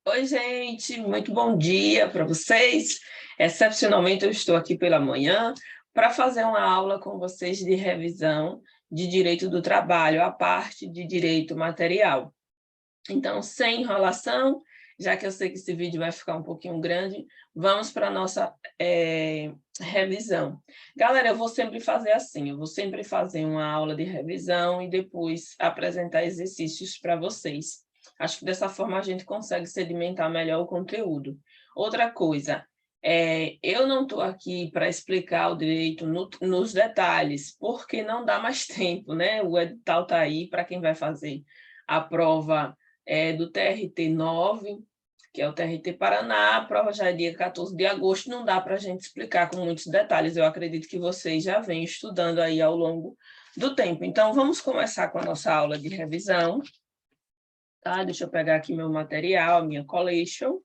Oi, gente, muito bom dia para vocês. Excepcionalmente, eu estou aqui pela manhã para fazer uma aula com vocês de revisão de direito do trabalho, a parte de direito material. Então, sem enrolação, já que eu sei que esse vídeo vai ficar um pouquinho grande, vamos para a nossa revisão. Galera, eu vou sempre fazer assim, eu vou sempre fazer uma aula de revisão e depois apresentar exercícios para vocês. Acho que dessa forma a gente consegue sedimentar melhor o conteúdo. Outra coisa, eu não estou aqui para explicar o direito nos detalhes, porque não dá mais tempo, né? O edital está aí para quem vai fazer a prova do TRT-9, que é o TRT Paraná, a prova já é dia 14 de agosto, não dá para a gente explicar com muitos detalhes, eu acredito que vocês já vêm estudando aí ao longo do tempo. Então, vamos começar com a nossa aula de revisão. Tá? Deixa eu pegar aqui meu material, minha collection,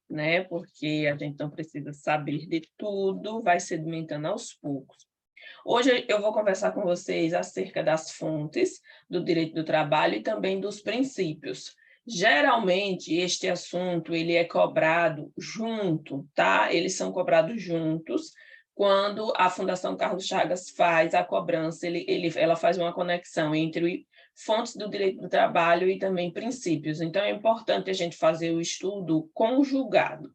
né? Porque a gente não precisa saber de tudo, vai sedimentando aos poucos. Hoje eu vou conversar com vocês acerca das fontes do direito do trabalho e também dos princípios. Geralmente, este assunto ele é cobrado junto, tá? Eles são cobrados juntos. Quando a Fundação Carlos Chagas faz a cobrança, ela faz uma conexão entre fontes do direito do trabalho e também princípios. Então, é importante a gente fazer o estudo conjugado,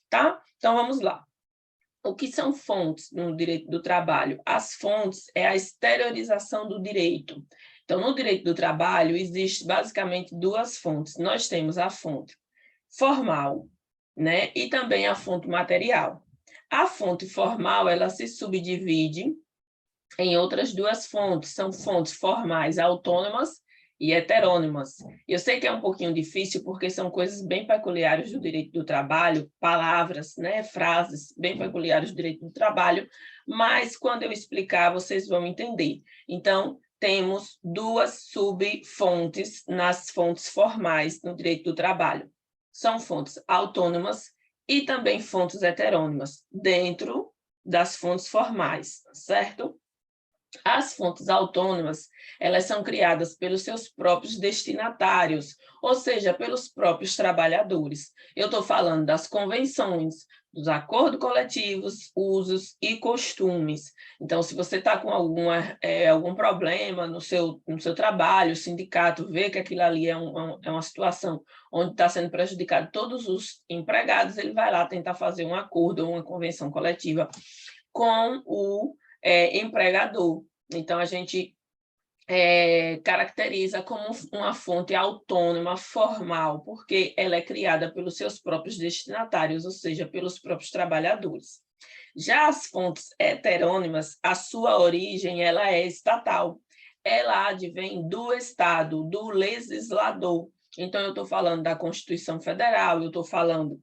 tá? Então, vamos lá. O que são fontes no direito do trabalho? As fontes é a exteriorização do direito. Então, no direito do trabalho, existe basicamente duas fontes. Nós temos a fonte formal, né? E também a fonte material. A fonte formal, ela se subdivide em outras duas fontes, são fontes formais autônomas e heterônimas. Eu sei que é um pouquinho difícil, porque são coisas bem peculiares do direito do trabalho, palavras, né, frases bem peculiares do direito do trabalho, mas quando eu explicar, vocês vão entender. Então, temos duas subfontes nas fontes formais no direito do trabalho. São fontes autônomas e também fontes heterônimas, dentro das fontes formais, certo? As fontes autônomas, elas são criadas pelos seus próprios destinatários, ou seja, pelos próprios trabalhadores. Eu estou falando das convenções, dos acordos coletivos, usos e costumes. Então, se você está com algum problema no seu trabalho, o sindicato vê que aquilo ali é uma situação onde está sendo prejudicado todos os empregados, ele vai lá tentar fazer um acordo ou uma convenção coletiva com o empregador. Então, a gente caracteriza como uma fonte autônoma, formal, porque ela é criada pelos seus próprios destinatários, ou seja, pelos próprios trabalhadores. Já as fontes heterônimas, a sua origem ela é estatal. Ela advém do Estado, do legislador. Então, eu estou falando da Constituição Federal, eu estou falando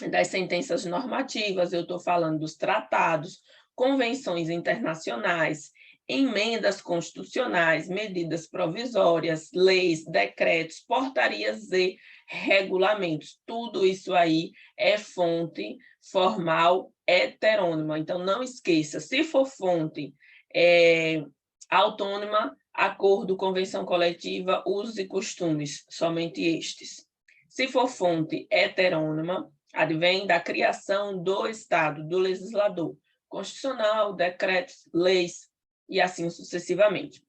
das sentenças normativas, eu estou falando dos tratados, convenções internacionais, emendas constitucionais, medidas provisórias, leis, decretos, portarias e regulamentos. Tudo isso aí é fonte formal heterônima. Então, não esqueça, se for fonte autônoma, acordo, convenção coletiva, usos e costumes, somente estes. Se for fonte heterônima, advém da criação do Estado, do legislador, constitucional, decretos, leis e assim sucessivamente.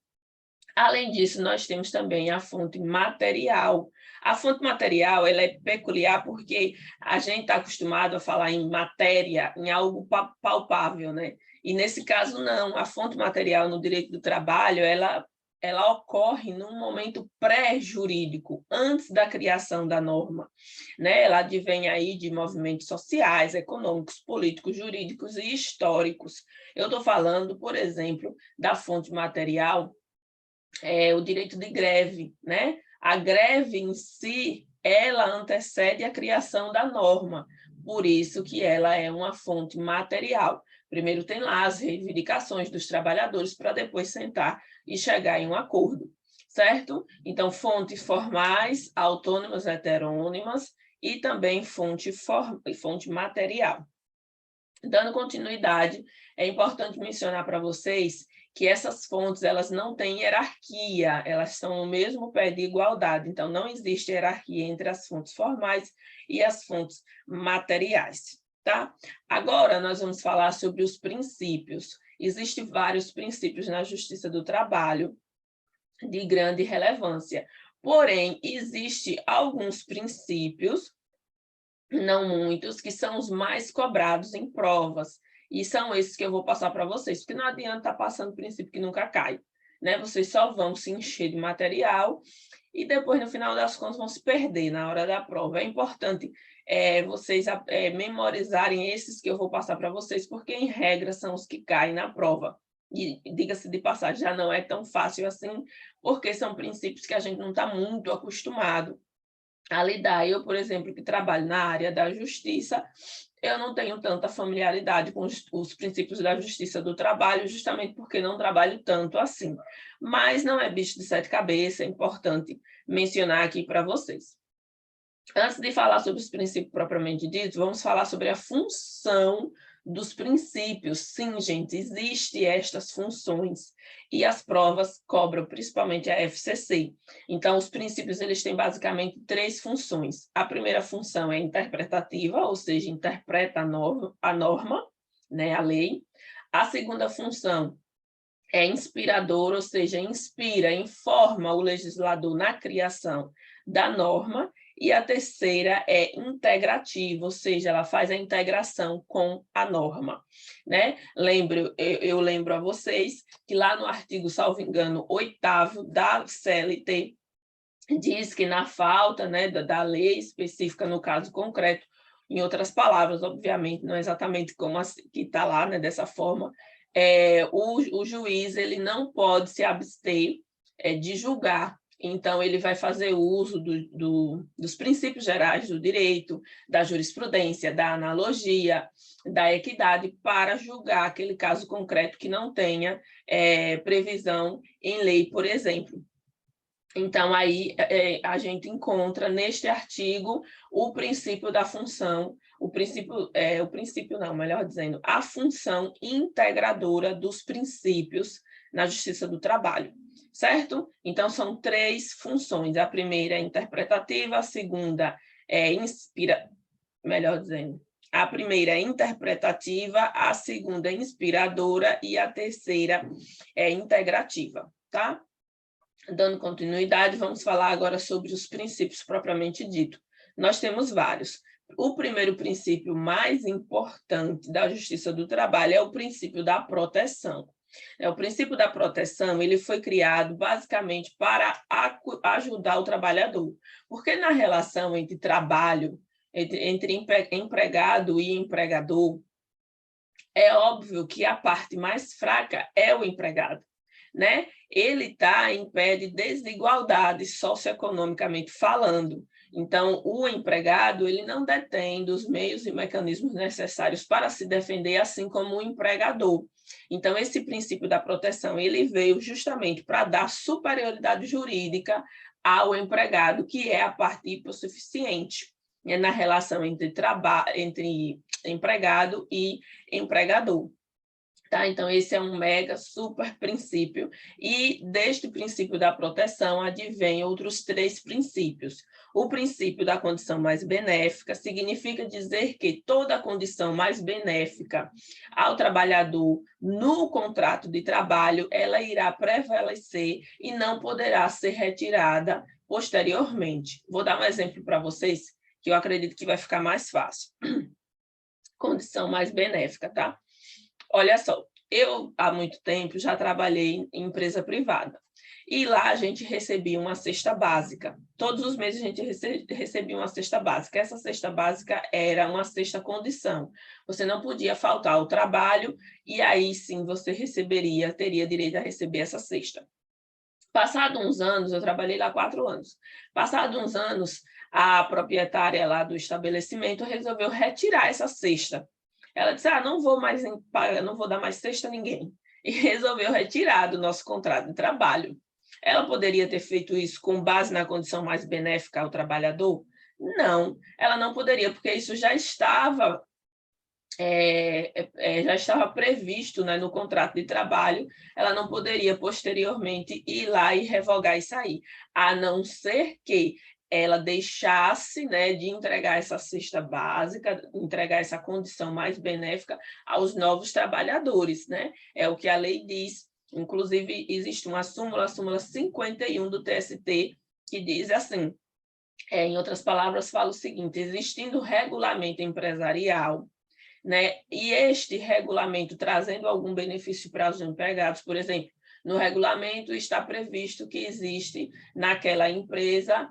Além disso, nós temos também a fonte material. A fonte material ela é peculiar porque a gente está acostumado a falar em matéria, em algo palpável, né? E nesse caso, não. A fonte material no direito do trabalho, ela ocorre num momento pré-jurídico, antes da criação da norma, né? Ela advém aí de movimentos sociais, econômicos, políticos, jurídicos e históricos. Eu estou falando, por exemplo, da fonte material, o direito de greve, né? A greve em si, ela antecede a criação da norma, por isso que ela é uma fonte material. Primeiro tem lá as reivindicações dos trabalhadores para depois sentar e chegar em um acordo, certo? Então, fontes formais, autônomas, heterônimas e também fonte material. Dando continuidade, é importante mencionar para vocês que essas fontes elas não têm hierarquia, elas estão no mesmo pé de igualdade, então não existe hierarquia entre as fontes formais e as fontes materiais, tá? Agora nós vamos falar sobre os princípios. Existem vários princípios na Justiça do Trabalho de grande relevância, porém, existem alguns princípios, não muitos, que são os mais cobrados em provas, e são esses que eu vou passar para vocês, porque não adianta estar passando princípio que nunca cai, né? Vocês só vão se encher de material e depois, no final das contas, vão se perder na hora da prova. É importante vocês memorizarem esses que eu vou passar para vocês, porque, em regra, são os que caem na prova. E, diga-se de passagem, já não é tão fácil assim, porque são princípios que a gente não está muito acostumado a lidar. Eu, por exemplo, que trabalho na área da justiça, eu não tenho tanta familiaridade com os princípios da Justiça do Trabalho, justamente porque não trabalho tanto assim. Mas não é bicho de sete cabeças, é importante mencionar aqui para vocês. Antes de falar sobre os princípios propriamente ditos, vamos falar sobre a função dos princípios. Sim, gente, existem estas funções e as provas cobram principalmente a FCC. Então, os princípios eles têm basicamente 3 funções. A primeira função é interpretativa, ou seja, interpreta a norma, né, a lei. A segunda função é inspiradora, ou seja, inspira, informa o legislador na criação da norma. E a terceira é integrativa, ou seja, ela faz a integração com a norma, né? Eu lembro a vocês que lá no artigo, salvo engano, 8º da CLT, diz que na falta, né, da lei específica no caso concreto, em outras palavras, obviamente, não é exatamente como que está lá, né, dessa forma, o juiz ele não pode se abster de julgar. Então, ele vai fazer uso dos princípios gerais do direito, da jurisprudência, da analogia, da equidade, para julgar aquele caso concreto que não tenha previsão em lei, por exemplo. Então, aí a gente encontra neste artigo o princípio da função, melhor dizendo, a função integradora dos princípios na Justiça do Trabalho, certo? Então, são 3 funções. A primeira é interpretativa, a segunda é a primeira é interpretativa, a segunda é inspiradora e a terceira é integrativa, tá? Dando continuidade, vamos falar agora sobre os princípios propriamente dito. Nós temos vários. O primeiro princípio mais importante da Justiça do Trabalho é o princípio da proteção. O princípio da proteção ele foi criado basicamente para ajudar o trabalhador, porque na relação entre trabalho, entre empregado e empregador, é óbvio que a parte mais fraca é o empregado, né? Ele está em pé de desigualdade socioeconomicamente falando. Então, o empregado ele não detém dos meios e mecanismos necessários para se defender, assim como o empregador. Então, esse princípio da proteção ele veio justamente para dar superioridade jurídica ao empregado, que é a parte hipossuficiente, né, na relação entre empregado e empregador. Tá? Então, esse é um mega super princípio, e deste princípio da proteção advém outros 3 princípios. O princípio da condição mais benéfica significa dizer que toda condição mais benéfica ao trabalhador no contrato de trabalho, ela irá prevalecer e não poderá ser retirada posteriormente. Vou dar um exemplo para vocês, que eu acredito que vai ficar mais fácil. Condição mais benéfica, tá? Olha só, eu há muito tempo já trabalhei em empresa privada e lá a gente recebia uma cesta básica. Todos os meses a gente recebia uma cesta básica. Essa cesta básica era uma cesta condição. Você não podia faltar ao trabalho e aí sim você teria direito a receber essa cesta. Passado uns anos, eu trabalhei lá 4 anos. Passado uns anos, a proprietária lá do estabelecimento resolveu retirar essa cesta. Ela disse, não vou dar mais cesta a ninguém. E resolveu retirar do nosso contrato de trabalho. Ela poderia ter feito isso com base na condição mais benéfica ao trabalhador? Não, ela não poderia, porque isso já estava já estava previsto, né, no contrato de trabalho, ela não poderia posteriormente ir lá e revogar e sair, a não ser que ela deixasse, né, de entregar essa cesta básica, entregar essa condição mais benéfica aos novos trabalhadores, né? É o que a lei diz. Inclusive, existe uma súmula, a súmula 51 do TST, que diz assim, em outras palavras, fala o seguinte: existindo regulamento empresarial, né, e este regulamento trazendo algum benefício para os empregados, por exemplo, no regulamento está previsto que existe naquela empresa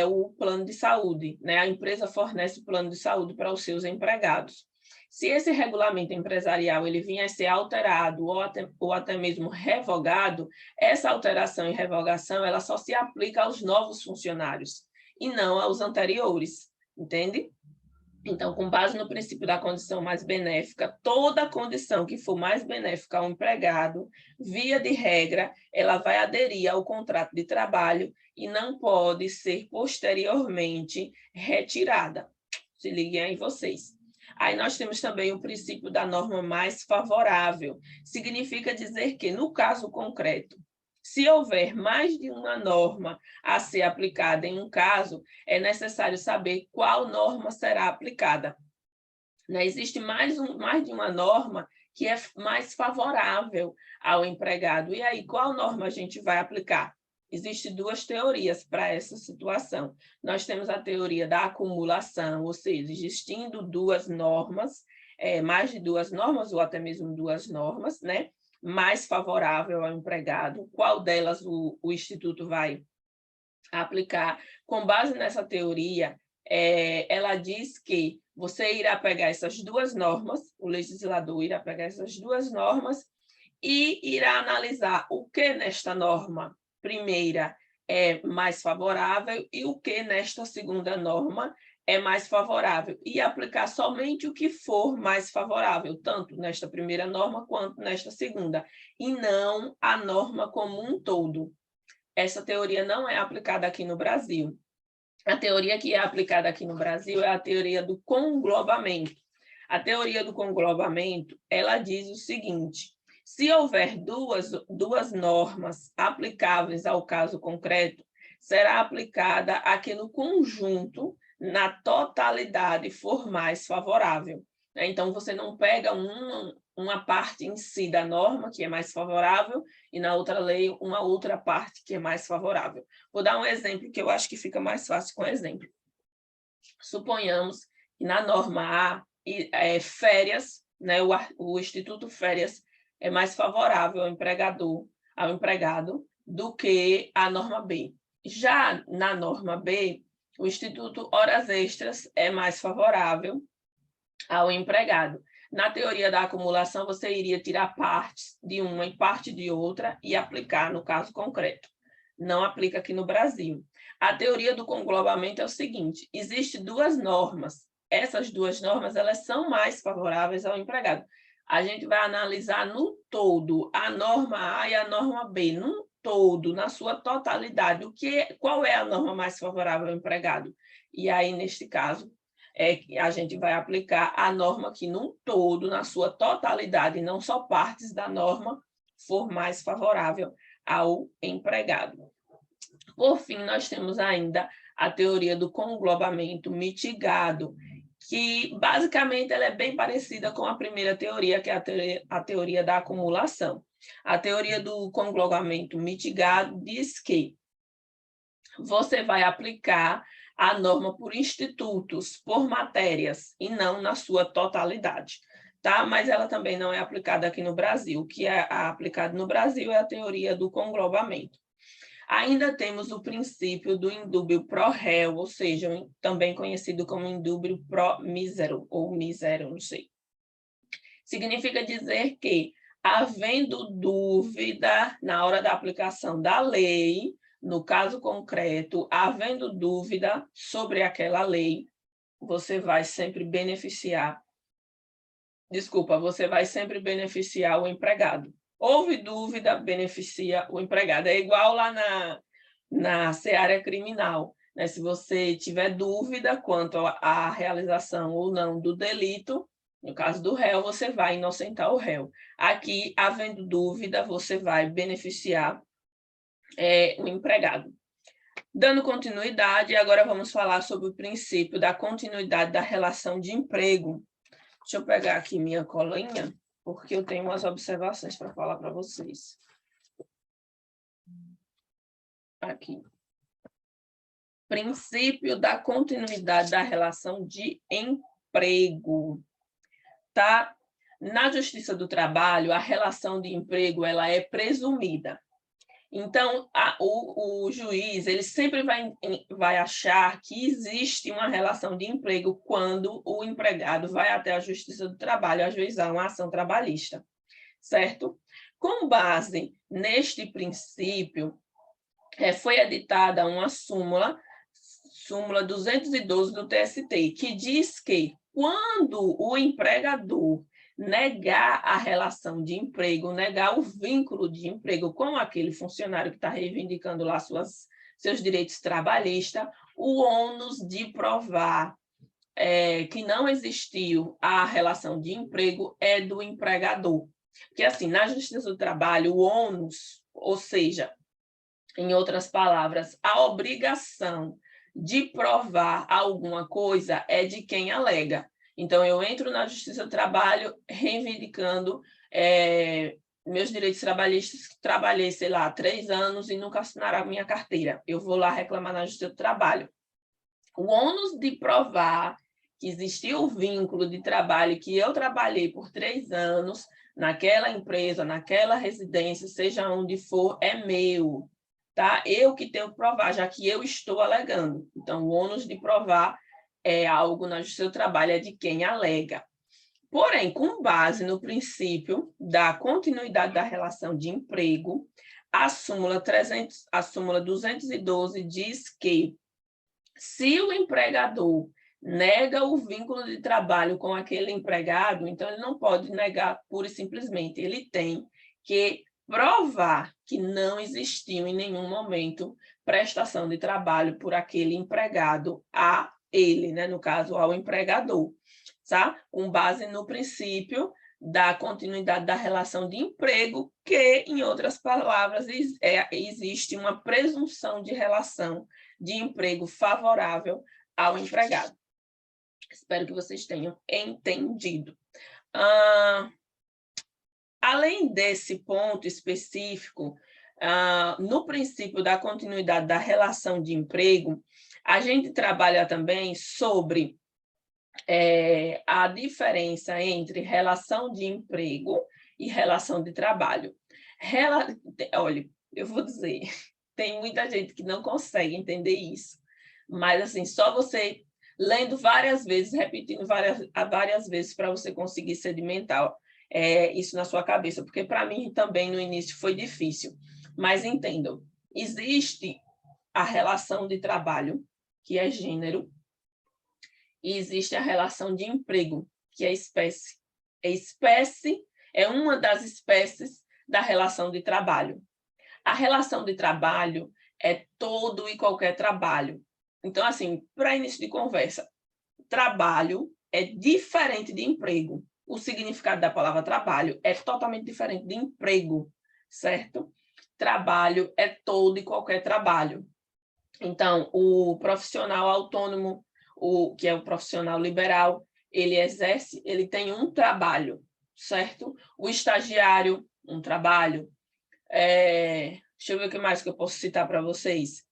o plano de saúde, né? A empresa fornece o plano de saúde para os seus empregados. Se esse regulamento empresarial ele vinha a ser alterado ou até mesmo revogado, essa alteração e revogação ela só se aplica aos novos funcionários e não aos anteriores, entende? Então, com base no princípio da condição mais benéfica, toda condição que for mais benéfica ao empregado, via de regra, ela vai aderir ao contrato de trabalho e não pode ser posteriormente retirada. Se liguem aí vocês. Aí nós temos também o princípio da norma mais favorável. Significa dizer que, no caso concreto, se houver mais de uma norma a ser aplicada em um caso, é necessário saber qual norma será aplicada. Existe mais de uma norma que é mais favorável ao empregado. E aí, qual norma a gente vai aplicar? Existem duas teorias para essa situação. Nós temos a teoria da acumulação, ou seja, existindo duas normas, mais de duas normas, ou até mesmo duas normas, né? Mais favorável ao empregado. Qual delas o Instituto vai aplicar? Com base nessa teoria, ela diz que você irá pegar essas duas normas, o legislador irá pegar essas duas normas e irá analisar o que nesta norma primeira é mais favorável e o que nesta segunda norma é mais favorável, e aplicar somente o que for mais favorável, tanto nesta primeira norma quanto nesta segunda, e não a norma como um todo. Essa teoria não é aplicada aqui no Brasil. A teoria que é aplicada aqui no Brasil é a teoria do conglobamento. A teoria do conglobamento, ela diz o seguinte: se houver duas normas aplicáveis ao caso concreto, será aplicada a que no conjunto, na totalidade, for mais favorável. Então, você não pega uma parte em si da norma, que é mais favorável, e na outra lei, uma outra parte que é mais favorável. Vou dar um exemplo que eu acho que fica mais fácil com exemplo. Suponhamos que na norma A, férias, né, o Instituto Férias é mais favorável ao empregado do que a norma B. Já na norma B, o Instituto Horas Extras é mais favorável ao empregado. Na teoria da acumulação, você iria tirar partes de uma e parte de outra e aplicar no caso concreto. Não aplica aqui no Brasil. A teoria do conglobamento é o seguinte: existem duas normas. Essas duas normas elas são mais favoráveis ao empregado. A gente vai analisar no todo a norma A e a norma B, no todo, na sua totalidade. Qual é a norma mais favorável ao empregado? E aí, neste caso, a gente vai aplicar a norma que, num todo, na sua totalidade, não só partes da norma, for mais favorável ao empregado. Por fim, nós temos ainda a teoria do conglobamento mitigado, que basicamente ela é bem parecida com a primeira teoria, que é a teoria da acumulação. A teoria do conglobamento mitigado diz que você vai aplicar a norma por institutos, por matérias, e não na sua totalidade. Tá? Mas ela também não é aplicada aqui no Brasil. O que é aplicado no Brasil é a teoria do conglobamento. Ainda temos o princípio do indúbio pro réu, ou seja, também conhecido como indúbio pro mísero, ou mísero, não sei. Significa dizer que, havendo dúvida na hora da aplicação da lei, no caso concreto, havendo dúvida sobre aquela lei, você vai sempre beneficiar o empregado. Houve dúvida, beneficia o empregado. É igual lá na seara criminal, né? Se você tiver dúvida quanto à realização ou não do delito, No caso do réu, você vai inocentar o réu. Aqui, havendo dúvida, você vai beneficiar o empregado. Dando continuidade, agora vamos falar sobre o princípio da continuidade da relação de emprego. Deixa eu pegar aqui minha colinha, porque eu tenho umas observações para falar para vocês. Aqui. Princípio da continuidade da relação de emprego. Tá? Na Justiça do Trabalho, a relação de emprego ela é presumida. Então, o juiz ele sempre vai achar que existe uma relação de emprego quando o empregado vai até a Justiça do Trabalho ajuizar uma ação trabalhista, certo? Com base neste princípio, foi editada uma súmula 212 do TST, que diz que quando o empregador negar a relação de emprego, negar o vínculo de emprego com aquele funcionário que está reivindicando lá seus direitos trabalhistas, o ônus de provar que não existiu a relação de emprego é do empregador. Porque, assim, na Justiça do Trabalho, o ônus, ou seja, em outras palavras, a obrigação de provar alguma coisa é de quem alega. Então, eu entro na Justiça do Trabalho reivindicando meus direitos trabalhistas, que trabalhei, sei lá, 3 anos e nunca assinaram a minha carteira. Eu vou lá reclamar na Justiça do Trabalho. O ônus de provar que existiu o vínculo de trabalho, que eu trabalhei por 3 anos naquela empresa, naquela residência, seja onde for, é meu. Tá? Eu que tenho que provar, já que eu estou alegando. Então, o ônus de provar é algo na Justiça do Trabalho, é de quem alega. Porém, com base no princípio da continuidade da relação de emprego, a súmula 212 diz que se o empregador nega o vínculo de trabalho com aquele empregado, então ele não pode negar pura e simplesmente, ele tem que provar que não existiu em nenhum momento prestação de trabalho por aquele empregado a ele, né? No caso, ao empregador, tá? Com base no princípio da continuidade da relação de emprego, que, em outras palavras, existe uma presunção de relação de emprego favorável ao empregado. Espero que vocês tenham entendido. Além desse ponto específico, no princípio da continuidade da relação de emprego, a gente trabalha também sobre a diferença entre relação de emprego e relação de trabalho. Olha, eu vou dizer, tem muita gente que não consegue entender isso, mas assim, só você lendo várias vezes, repetindo várias vezes para você conseguir sedimentar isso na sua cabeça, porque para mim também no início foi difícil. Mas entendam, existe a relação de trabalho, que é gênero, e existe a relação de emprego, que é espécie. Espécie é uma das espécies da relação de trabalho. A relação de trabalho é todo e qualquer trabalho. Então, assim, para início de conversa, trabalho é diferente de emprego. O significado da palavra trabalho é totalmente diferente de emprego, certo? Trabalho é todo e qualquer trabalho. Então, o profissional autônomo, que é o profissional liberal, ele tem um trabalho, certo? O estagiário, um trabalho. Deixa eu ver o que mais que eu posso citar para vocês.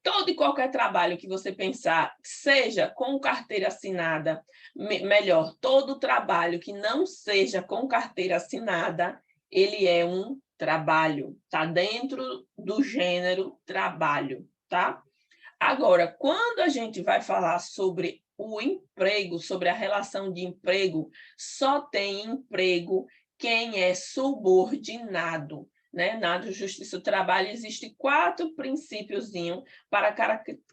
Todo e qualquer trabalho que você pensar, seja com carteira assinada, melhor, todo trabalho que não seja com carteira assinada, ele é um trabalho, está dentro do gênero trabalho, tá? Agora, quando a gente vai falar sobre o emprego, sobre a relação de emprego, só tem emprego quem é subordinado, né? Na Justiça do Trabalho existem 4 princípios para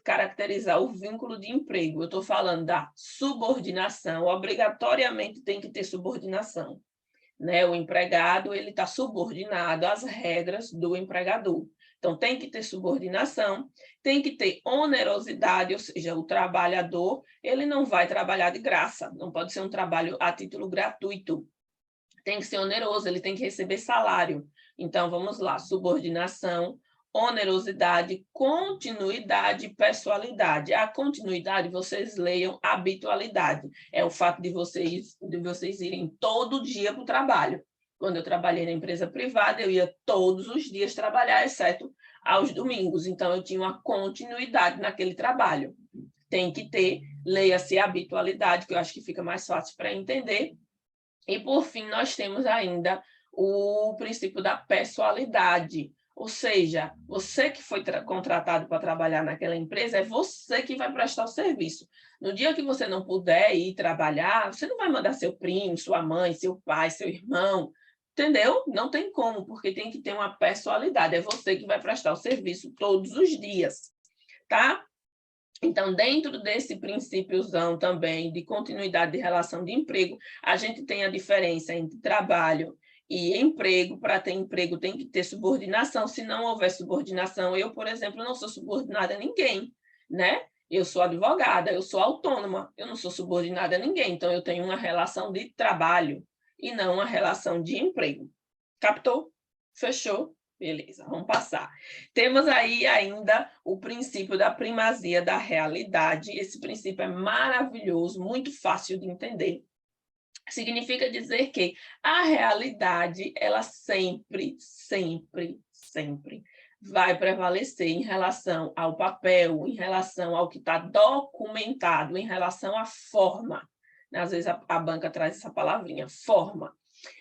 caracterizar o vínculo de emprego. Eu estou falando da subordinação, obrigatoriamente tem que ter subordinação, né? O empregado ele está subordinado às regras do empregador. Então, tem que ter subordinação, tem que ter onerosidade, ou seja, o trabalhador ele não vai trabalhar de graça, não pode ser um trabalho a título gratuito. Tem que ser oneroso, ele tem que receber salário. Então, vamos lá, subordinação, onerosidade, continuidade e pessoalidade. A continuidade, vocês leiam habitualidade. É o fato de vocês irem todo dia para o trabalho. Quando eu trabalhei na empresa privada, eu ia todos os dias trabalhar, exceto aos domingos. Então, eu tinha uma continuidade naquele trabalho. Tem que ter, leia-se habitualidade, que eu acho que fica mais fácil para entender. E, por fim, nós temos ainda o princípio da pessoalidade, ou seja, você que foi contratado para trabalhar naquela empresa, é você que vai prestar o serviço. No dia que você não puder ir trabalhar, você não vai mandar seu primo, sua mãe, seu pai, seu irmão, entendeu? Não tem como, porque tem que ter uma pessoalidade, é você que vai prestar o serviço todos os dias, tá? Então, dentro desse princípiozão também de continuidade de relação de emprego, a gente tem a diferença entre trabalho e emprego. Para ter emprego tem que ter subordinação. Se não houver subordinação, eu, por exemplo, não sou subordinada a ninguém, né? Eu sou advogada, eu sou autônoma, eu não sou subordinada a ninguém. Então, eu tenho uma relação de trabalho e não uma relação de emprego. Captou? Fechou? Beleza, vamos passar. Temos aí ainda o princípio da primazia da realidade. Esse princípio é maravilhoso, muito fácil de entender. Significa dizer que a realidade, ela sempre vai prevalecer em relação ao papel, em relação ao que está documentado, em relação à forma. Às vezes a banca traz essa palavrinha, forma.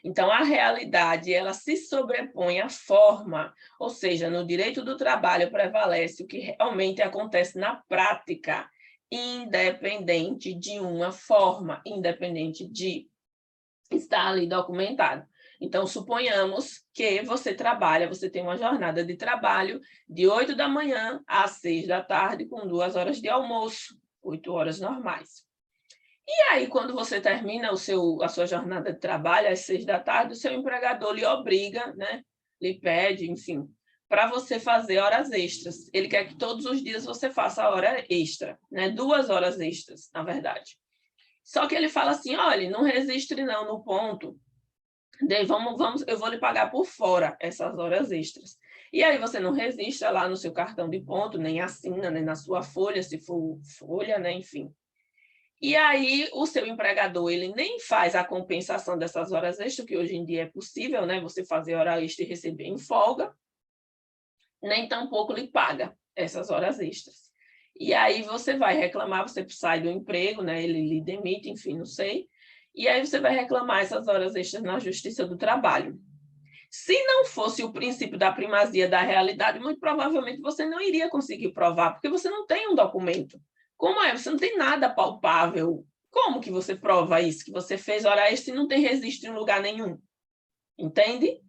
Então, a realidade, ela se sobrepõe à forma, ou seja, no direito do trabalho prevalece o que realmente acontece na prática, independente de uma forma, independente de estar ali documentado. Então, suponhamos que você trabalha, você tem uma jornada de trabalho de 8 da manhã às 6 da tarde, com 2 horas de almoço, 8 horas normais. E aí, quando você termina a sua jornada de trabalho, às 6 da tarde, o seu empregador lhe obriga, né? Lhe pede, enfim, para você fazer horas extras. Ele quer que todos os dias você faça hora extra, né? 2 horas extras, na verdade. Só que ele fala assim, olha, não registre não no ponto, eu vou lhe pagar por fora essas horas extras. E aí você não registra lá no seu cartão de ponto, nem assina, nem na sua folha, se for folha, né? Enfim. E aí o seu empregador ele nem faz a compensação dessas horas extras, que hoje em dia é possível, né? Você fazer hora extra e receber em folga, nem tampouco lhe paga essas horas extras. E aí você vai reclamar, você sai do emprego, né? Ele lhe demite, enfim, não sei. E aí você vai reclamar essas horas extras na Justiça do Trabalho. Se não fosse o princípio da primazia da realidade, muito provavelmente você não iria conseguir provar, porque você não tem um documento. Como é? Você não tem nada palpável. Como que você prova isso? Que você fez hora extra e não tem registro em lugar nenhum. Entende?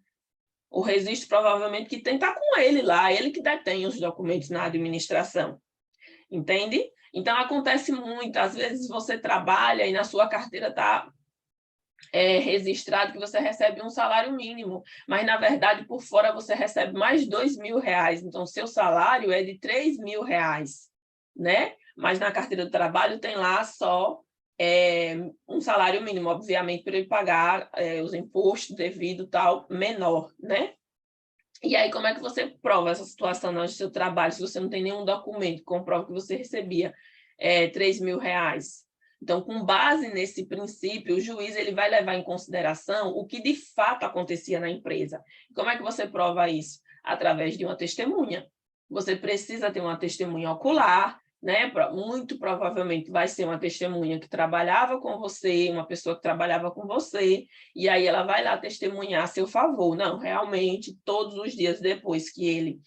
O registro provavelmente que tem está com ele lá, ele que detém os documentos na administração. Entende? Então, acontece muito. Às vezes você trabalha e na sua carteira está registrado que você recebe um salário mínimo, mas, na verdade, por fora você recebe mais R$ 2.000. Então, seu salário é de R$ 3.000, né? Mas na carteira do trabalho tem lá só um salário mínimo, obviamente, para ele pagar os impostos devido tal, menor, né? E aí, como é que você prova essa situação no seu trabalho, se você não tem nenhum documento que comprova que você recebia R$ 3.000? Então, com base nesse princípio, o juiz ele vai levar em consideração o que de fato acontecia na empresa. Como é que você prova isso? Através de uma testemunha. Você precisa ter uma testemunha ocular, né? Muito provavelmente vai ser uma testemunha que trabalhava com você, uma pessoa que trabalhava com você, e aí ela vai lá testemunhar a seu favor. Não, realmente, todos os dias depois que ele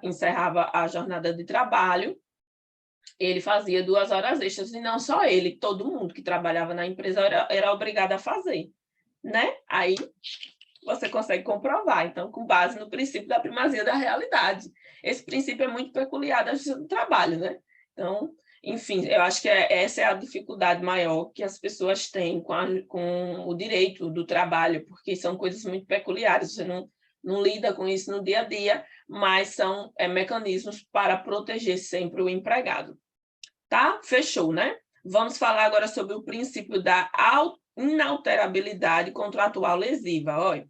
encerrava a jornada de trabalho, ele fazia 2 horas extras, e não só ele, todo mundo que trabalhava na empresa era obrigado a fazer, né? Aí você consegue comprovar, então, com base no princípio da primazia da realidade. Esse princípio é muito peculiar da justiça do trabalho, né? Então, enfim, eu acho que essa é a dificuldade maior que as pessoas têm com o direito do trabalho, porque são coisas muito peculiares, você não lida com isso no dia a dia, mas são mecanismos para proteger sempre o empregado. Tá? Fechou, né? Vamos falar agora sobre o princípio da inalterabilidade contratual lesiva. Olha,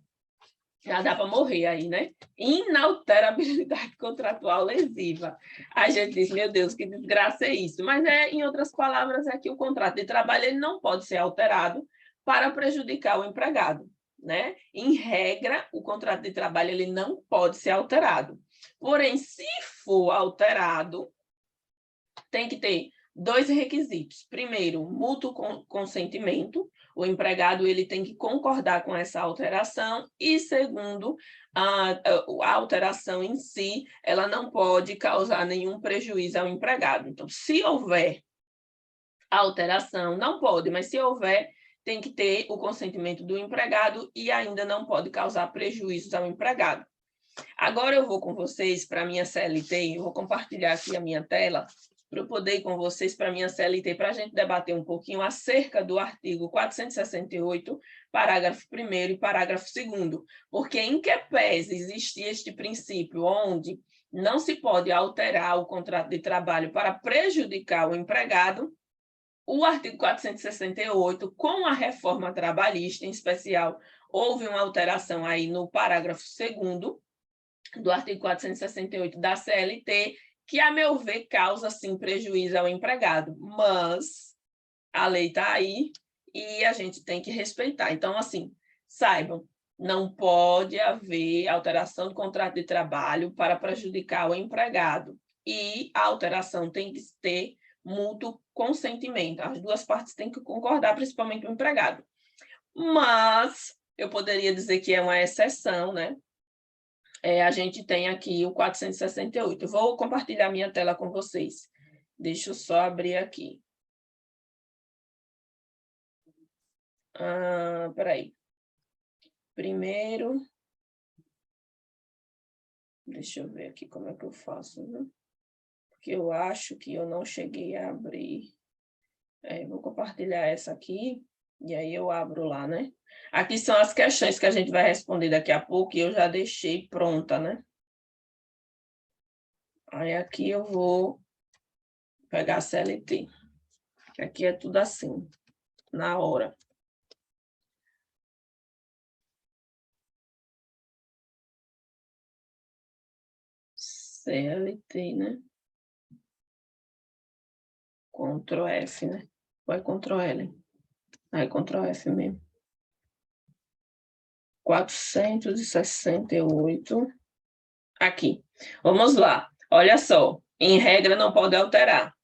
já dá para morrer aí, né? Inalterabilidade contratual lesiva. A gente diz, meu Deus, que desgraça é isso? Mas, em outras palavras, é que o contrato de trabalho ele não pode ser alterado para prejudicar o empregado, né? Em regra, o contrato de trabalho ele não pode ser alterado. Porém, se for alterado, tem que ter 2 requisitos. Primeiro, mútuo consentimento. O empregado ele tem que concordar com essa alteração. E segundo, a alteração em si, ela não pode causar nenhum prejuízo ao empregado. Então, se houver alteração, não pode, mas se houver, tem que ter o consentimento do empregado e ainda não pode causar prejuízos ao empregado. Agora eu vou com vocês para a minha CLT, eu vou compartilhar aqui a minha tela, para eu poder ir com vocês para a minha CLT, para a gente debater um pouquinho acerca do artigo 468, parágrafo 1º e parágrafo 2º, porque em que pese existe este princípio onde não se pode alterar o contrato de trabalho para prejudicar o empregado, o artigo 468, com a reforma trabalhista, em especial, houve uma alteração aí no parágrafo 2º, do artigo 468 da CLT, que, a meu ver, causa, sim, prejuízo ao empregado. Mas a lei está aí e a gente tem que respeitar. Então, assim, saibam, não pode haver alteração do contrato de trabalho para prejudicar o empregado. E a alteração tem que ter mútuo consentimento. As duas partes têm que concordar, principalmente o empregado. Mas eu poderia dizer que é uma exceção, né? A gente tem aqui o 468. Eu vou compartilhar minha tela com vocês. Deixa eu só abrir aqui. Peraí. Primeiro, deixa eu ver aqui como é que eu faço, né? Porque eu acho que eu não cheguei a abrir. Vou compartilhar essa aqui, e aí eu abro lá, né? Aqui são as questões que a gente vai responder daqui a pouco, e eu já deixei pronta, né? Aí aqui eu vou pegar a CLT, que aqui é tudo assim, na hora. CLT, né? Ctrl F, né? Vai Ctrl L. Aí Ctrl F mesmo. 468. Aqui. Vamos lá. Olha só. Em regra, não pode alterar.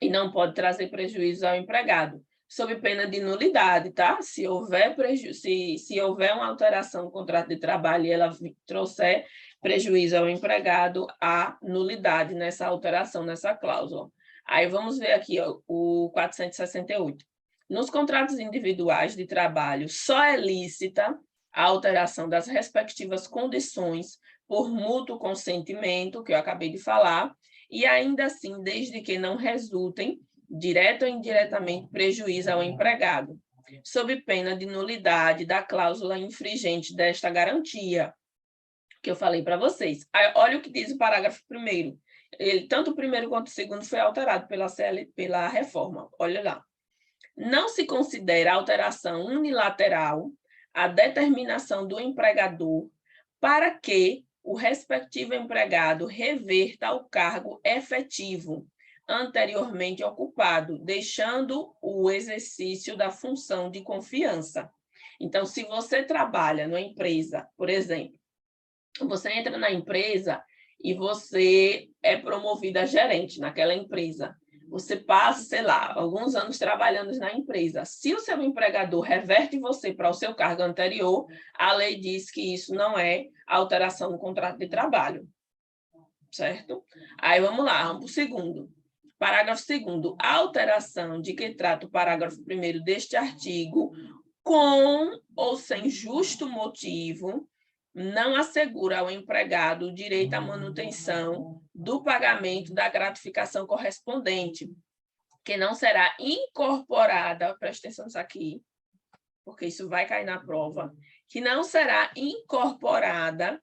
E não pode trazer prejuízo ao empregado, sob pena de nulidade, tá? Se houver se houver uma alteração no contrato de trabalho e ela trouxer prejuízo ao empregado, há nulidade nessa alteração, nessa cláusula. Aí vamos ver aqui, ó, o 468. Nos contratos individuais de trabalho, só é lícita a alteração das respectivas condições por mútuo consentimento, que eu acabei de falar, e ainda assim, desde que não resultem, direto ou indiretamente, prejuízo ao empregado, sob pena de nulidade da cláusula infringente desta garantia, que eu falei para vocês. Aí, olha o que diz o parágrafo 1º. Tanto o primeiro quanto o segundo foi alterado pela reforma. Olha lá. Não se considera alteração unilateral a determinação do empregador para que o respectivo empregado reverta ao cargo efetivo anteriormente ocupado, deixando o exercício da função de confiança. Então, se você trabalha numa empresa, por exemplo, você entra na empresa e você é promovido a gerente naquela empresa. Você passa, sei lá, alguns anos trabalhando na empresa. Se o seu empregador reverte você para o seu cargo anterior, a lei diz que isso não é alteração no contrato de trabalho. Certo? Aí vamos lá, vamos para o segundo. Parágrafo 2º. A alteração de que trata o parágrafo 1º deste artigo, com ou sem justo motivo, não assegura ao empregado o direito à manutenção do pagamento da gratificação correspondente, que não será incorporada, presta atenção nisso aqui, porque isso vai cair na prova, que não será incorporada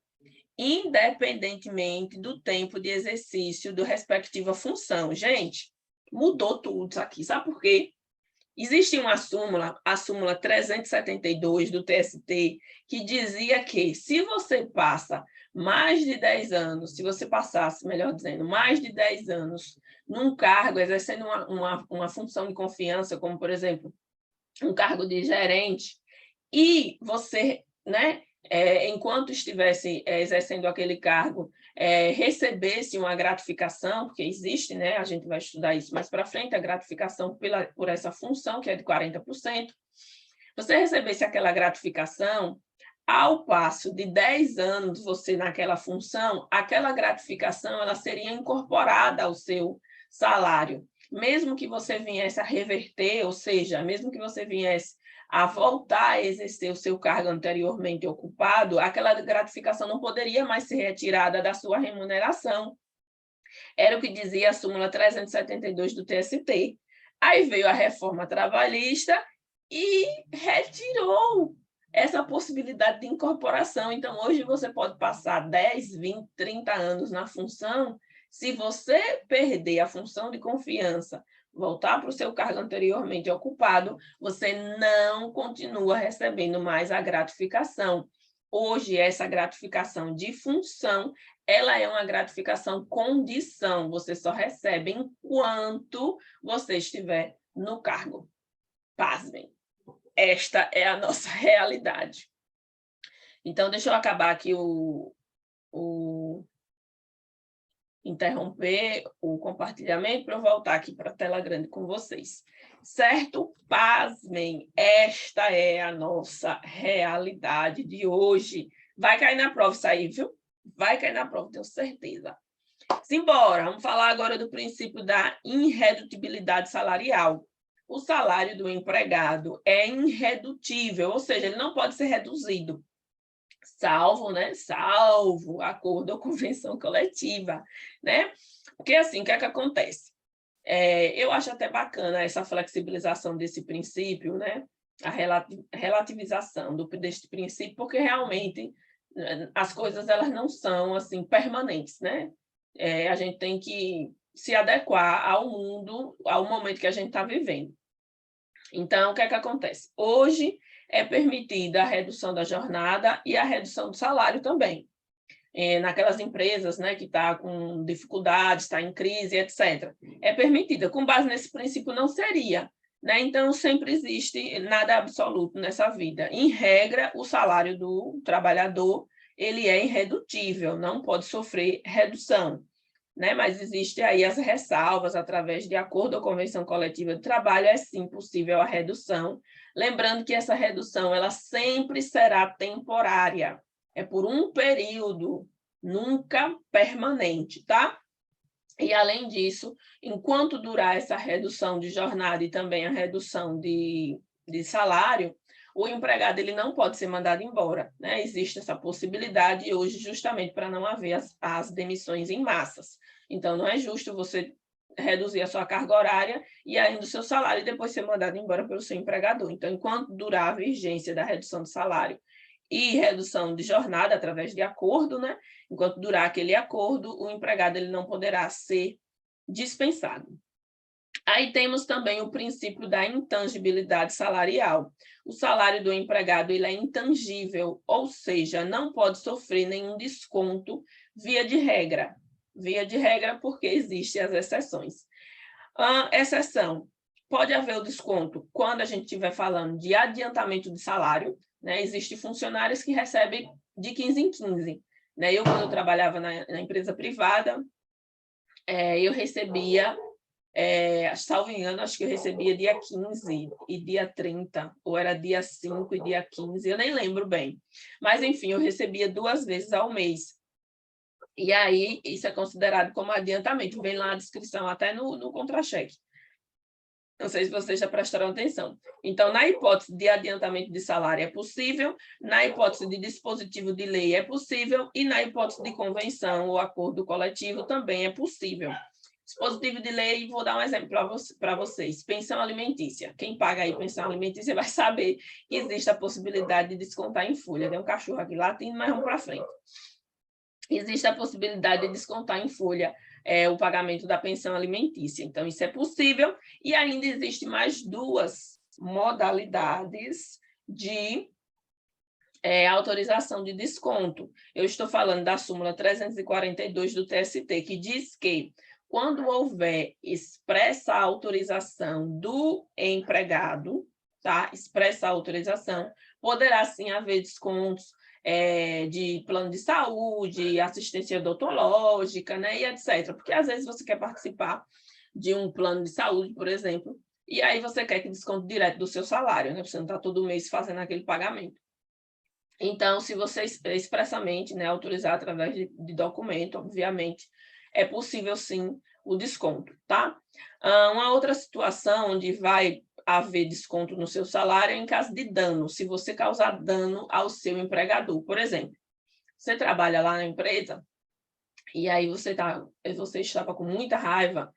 independentemente do tempo de exercício da respectiva função. Gente, mudou tudo isso aqui. Sabe por quê? Existe uma súmula, a súmula 372 do TST, que dizia que se você passa mais de 10 anos, se você passasse, melhor dizendo, mais de 10 anos num cargo, exercendo uma função de confiança, como, por exemplo, um cargo de gerente, e você, né, enquanto estivesse exercendo aquele cargo, recebesse uma gratificação, porque existe, né, a gente vai estudar isso mais para frente, a gratificação por essa função, que é de 40%, você recebesse aquela gratificação, ao passo de 10 anos você naquela função, aquela gratificação ela seria incorporada ao seu salário. Mesmo que você viesse a reverter, ou seja, mesmo que você viesse a voltar a exercer o seu cargo anteriormente ocupado, aquela gratificação não poderia mais ser retirada da sua remuneração. Era o que dizia a súmula 372 do TST. Aí veio a reforma trabalhista e retirou essa possibilidade de incorporação. Então, hoje você pode passar 10, 20, 30 anos na função. Se você perder a função de confiança, voltar para o seu cargo anteriormente ocupado, você não continua recebendo mais a gratificação. Hoje, essa gratificação de função, ela é uma gratificação condição, você só recebe enquanto você estiver no cargo. Pasmem, esta é a nossa realidade. Então, deixa eu acabar aqui interromper o compartilhamento para eu voltar aqui para a tela grande com vocês. Certo? Pasmem, esta é a nossa realidade de hoje. Vai cair na prova isso aí, viu? Vai cair na prova, tenho certeza. Simbora, vamos falar agora do princípio da irredutibilidade salarial. O salário do empregado é irredutível, ou seja, ele não pode ser reduzido, salvo acordo ou convenção coletiva, né? Porque assim, o que é que acontece? Eu acho até bacana essa flexibilização desse princípio, né? A relativização deste princípio, porque realmente as coisas elas não são assim permanentes, né? A gente tem que se adequar ao mundo, ao momento que a gente está vivendo. Então, o que é que acontece? Hoje é permitida a redução da jornada e a redução do salário também. Naquelas empresas, né, que estão com dificuldades, está em crise, etc. É permitida. Com base nesse princípio, não seria. Né? Então, sempre existe nada absoluto nessa vida. Em regra, o salário do trabalhador ele é irredutível, não pode sofrer redução. Né? Mas existe aí as ressalvas, através de acordo ou convenção coletiva de trabalho, é sim possível a redução. Lembrando que essa redução ela sempre será temporária. É por um período, nunca permanente, tá? E, além disso, enquanto durar essa redução de jornada e também a redução de salário, o empregado ele não pode ser mandado embora. Né? Existe essa possibilidade hoje justamente para não haver as demissões em massas. Então, não é justo você reduzir a sua carga horária e ainda o seu salário e depois ser mandado embora pelo seu empregador. Então, enquanto durar a vigência da redução de salário e redução de jornada através de acordo, né? Enquanto durar aquele acordo, o empregado ele não poderá ser dispensado. Aí temos também o princípio da intangibilidade salarial. O salário do empregado ele é intangível, ou seja, não pode sofrer nenhum desconto via de regra. Via de regra porque existem as exceções. Exceção, pode haver o desconto quando a gente estiver falando de adiantamento de salário, né? Existem funcionários que recebem de 15 em 15. Né? Quando eu trabalhava na empresa privada, eu recebia, salvo engano, acho que eu recebia dia 15 e dia 30, ou era dia 5 e dia 15, eu nem lembro bem. Mas, enfim, eu recebia 2 vezes ao mês. E aí, isso é considerado como adiantamento. Vem lá a descrição, até no contra-cheque. Não sei se vocês já prestaram atenção. Então, na hipótese de adiantamento de salário é possível, na hipótese de dispositivo de lei é possível, e na hipótese de convenção ou acordo coletivo também é possível. Dispositivo de lei, vou dar um exemplo para vocês. Pensão alimentícia. Quem paga aí pensão alimentícia vai saber que existe a possibilidade de descontar em folha. Tem um cachorro aqui latindo, mas vamos para frente. Existe a possibilidade de descontar em folha o pagamento da pensão alimentícia. Então, isso é possível. E ainda existe mais duas modalidades de autorização de desconto. Eu estou falando da súmula 342 do TST, que diz que quando houver expressa autorização do empregado, tá? Expressa autorização, poderá sim haver descontos de plano de saúde, assistência odontológica, né, e etc. Porque às vezes você quer participar de um plano de saúde, por exemplo, e aí você quer que desconte direto do seu salário, né? Você não está todo mês fazendo aquele pagamento. Então, se você expressamente, né, autorizar através de documento, obviamente, é possível sim o desconto, tá? Uma outra situação onde vai haver desconto no seu salário é em caso de dano, se você causar dano ao seu empregador. Por exemplo, você trabalha lá na empresa e aí você estava com muita raiva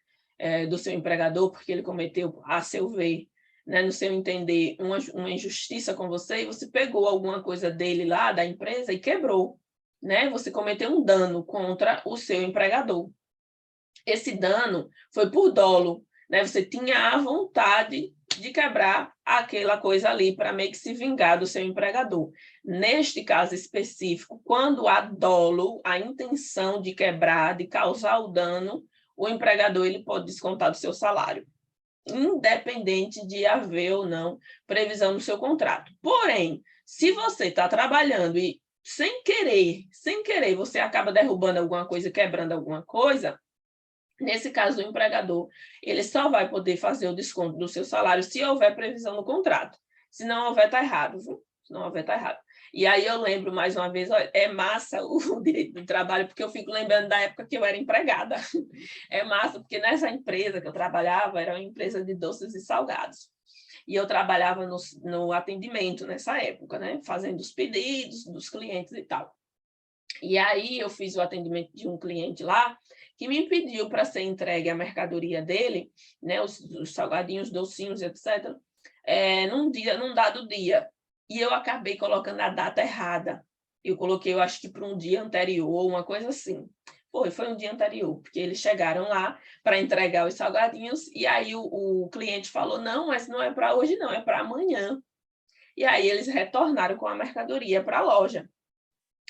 do seu empregador porque ele cometeu, a seu ver, né, no seu entender, uma injustiça com você, e você pegou alguma coisa dele lá, da empresa, e quebrou, né? Você cometeu um dano contra o seu empregador. Esse dano foi por dolo, né? Você tinha a vontade de quebrar aquela coisa ali para meio que se vingar do seu empregador. Neste caso específico, quando há dolo, a intenção de quebrar, de causar o dano, o empregador ele pode descontar do seu salário, independente de haver ou não previsão no seu contrato. Porém, se você está trabalhando e sem querer, você acaba derrubando alguma coisa, quebrando alguma coisa, nesse caso do empregador, ele só vai poder fazer o desconto do seu salário se houver previsão no contrato. Se não houver, está errado, viu? Se não houver, está errado. E aí eu lembro, mais uma vez, olha, é massa o direito do trabalho, porque eu fico lembrando da época que eu era empregada. É massa, porque nessa empresa que eu trabalhava, era uma empresa de doces e salgados. E eu trabalhava no atendimento nessa época, né? Fazendo os pedidos dos clientes e tal. E aí eu fiz o atendimento de um cliente lá, que me pediu para ser entregue a mercadoria dele, né? Os salgadinhos, docinhos, etc., num dado dia. E eu acabei colocando a data errada. Eu coloquei, eu acho que para um dia anterior, uma coisa assim. Foi um dia anterior, porque eles chegaram lá para entregar os salgadinhos, e aí o cliente falou, não, mas não é para hoje não, é para amanhã. E aí eles retornaram com a mercadoria para a loja.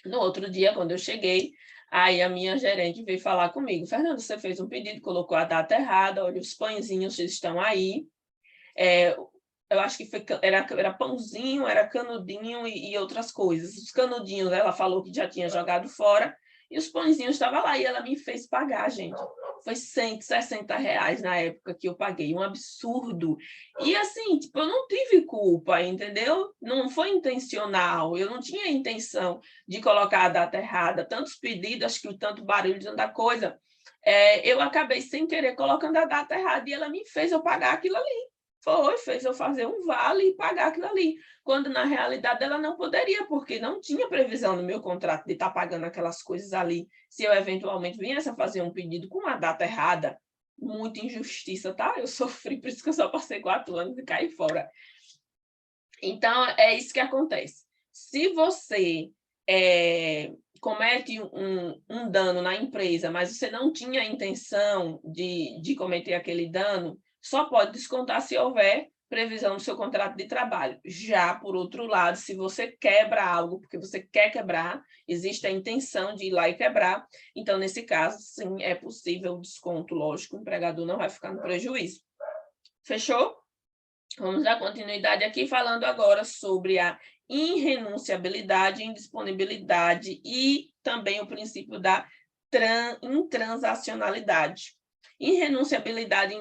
No outro dia, quando eu cheguei, aí a minha gerente veio falar comigo, Fernanda, você fez um pedido, colocou a data errada, olha, os pãezinhos estão aí, eu acho que era pãozinho, era canudinho e outras coisas. Os canudinhos, ela falou que já tinha jogado fora, e os pãezinhos estavam lá, e ela me fez pagar, gente. Foi R$160 na época que eu paguei, um absurdo. E assim, tipo, eu não tive culpa, entendeu? Não foi intencional, eu não tinha intenção de colocar a data errada. Tantos pedidos, acho que tanto barulho de tanta coisa, eu acabei sem querer colocando a data errada, e ela me fez eu pagar aquilo ali. Fez eu fazer um vale e pagar aquilo ali, quando na realidade ela não poderia, porque não tinha previsão no meu contrato de estar pagando aquelas coisas ali, se eu eventualmente viesse a fazer um pedido com a data errada. Muita injustiça, tá? Eu sofri, por isso que eu só passei 4 anos e caí fora. Então, é isso que acontece. Se você comete um dano na empresa, mas você não tinha a intenção de cometer aquele dano, só pode descontar se houver previsão no seu contrato de trabalho. Já, por outro lado, se você quebra algo, porque você quer quebrar, existe a intenção de ir lá e quebrar, então, nesse caso, sim, é possível o desconto, lógico, o empregador não vai ficar no prejuízo. Fechou? Vamos dar continuidade aqui, falando agora sobre a irrenunciabilidade, indisponibilidade e também o princípio da intransacionalidade. Irrenunciabilidade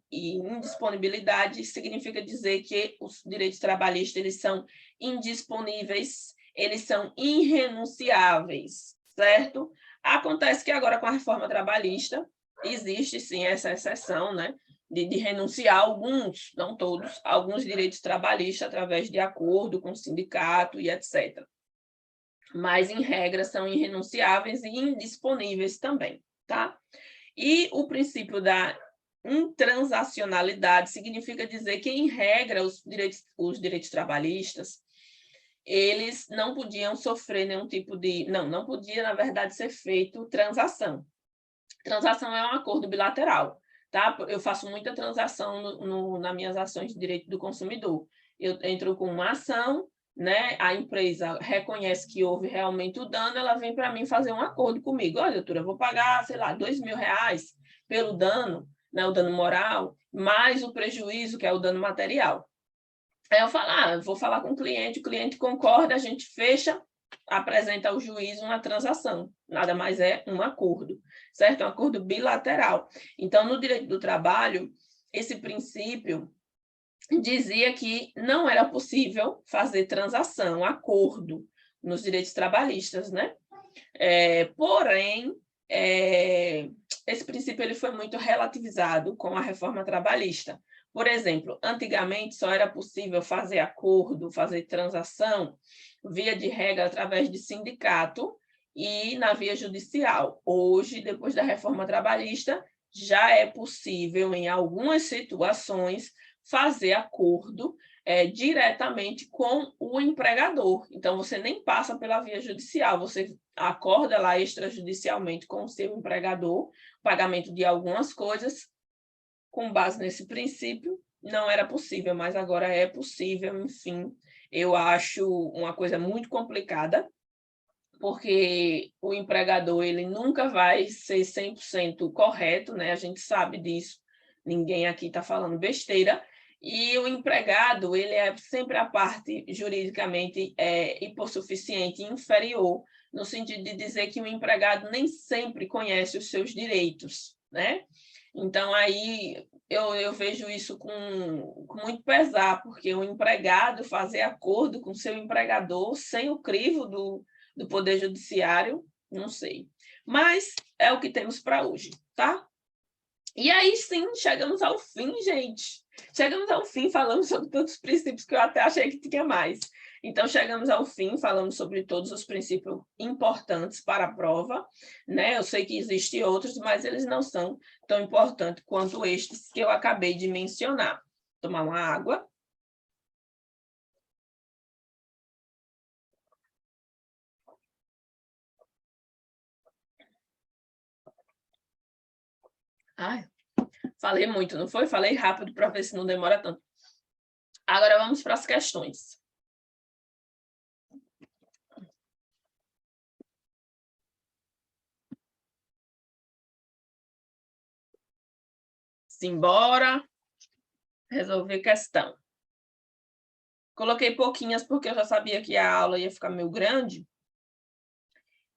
e indisponibilidade significa dizer que os direitos trabalhistas eles são indisponíveis, eles são irrenunciáveis, certo? Acontece que agora com a reforma trabalhista existe sim essa exceção, né? De renunciar a alguns, não todos, alguns direitos trabalhistas através de acordo com o sindicato e etc. Mas, em regra, são irrenunciáveis e indisponíveis também, tá? E o princípio da intransacionalidade significa dizer que, em regra, os direitos trabalhistas, eles não podiam sofrer nenhum tipo de... Não podia, na verdade, ser feito transação. Transação é um acordo bilateral, tá? Eu faço muita transação nas minhas ações de direito do consumidor. Eu entro com uma ação, né? A empresa reconhece que houve realmente o dano, ela vem para mim fazer um acordo comigo. Olha, doutora, eu vou pagar, sei lá, R$2.000 pelo dano, né? O dano moral, mais o prejuízo, que é o dano material. Aí eu falo, eu vou falar com o cliente concorda, a gente fecha, apresenta ao juiz uma transação. Nada mais é um acordo, certo? Um acordo bilateral. Então, no direito do trabalho, esse princípio dizia que não era possível fazer transação, acordo, nos direitos trabalhistas, né? Porém, esse princípio ele foi muito relativizado com a reforma trabalhista. Por exemplo, antigamente só era possível fazer acordo, fazer transação, via de regra, através de sindicato e na via judicial. Hoje, depois da reforma trabalhista, já é possível, em algumas situações, fazer acordo diretamente com o empregador. Então, você nem passa pela via judicial, você acorda lá extrajudicialmente com o seu empregador, pagamento de algumas coisas, com base nesse princípio, não era possível, mas agora é possível, enfim. Eu acho uma coisa muito complicada, porque o empregador ele nunca vai ser 100% correto, né? A gente sabe disso, ninguém aqui está falando besteira, e o empregado ele é sempre a parte juridicamente hipossuficiente, inferior, no sentido de dizer que o empregado nem sempre conhece os seus direitos, né? Então, aí eu vejo isso com muito pesar, porque o empregado fazer acordo com seu empregador sem o crivo do Poder Judiciário, não sei. Mas é o que temos para hoje, tá? E aí, sim, chegamos ao fim, gente. Chegamos ao fim, falamos sobre todos os princípios que eu até achei que tinha mais. Então, chegamos ao fim, falamos sobre todos os princípios importantes para a prova, né? Eu sei que existem outros, mas eles não são tão importantes quanto estes que eu acabei de mencionar. Tomar uma água. Ai, falei muito, não foi? Falei rápido para ver se não demora tanto. Agora vamos para as questões. Simbora resolver questão. Coloquei pouquinhas porque eu já sabia que a aula ia ficar meio grande.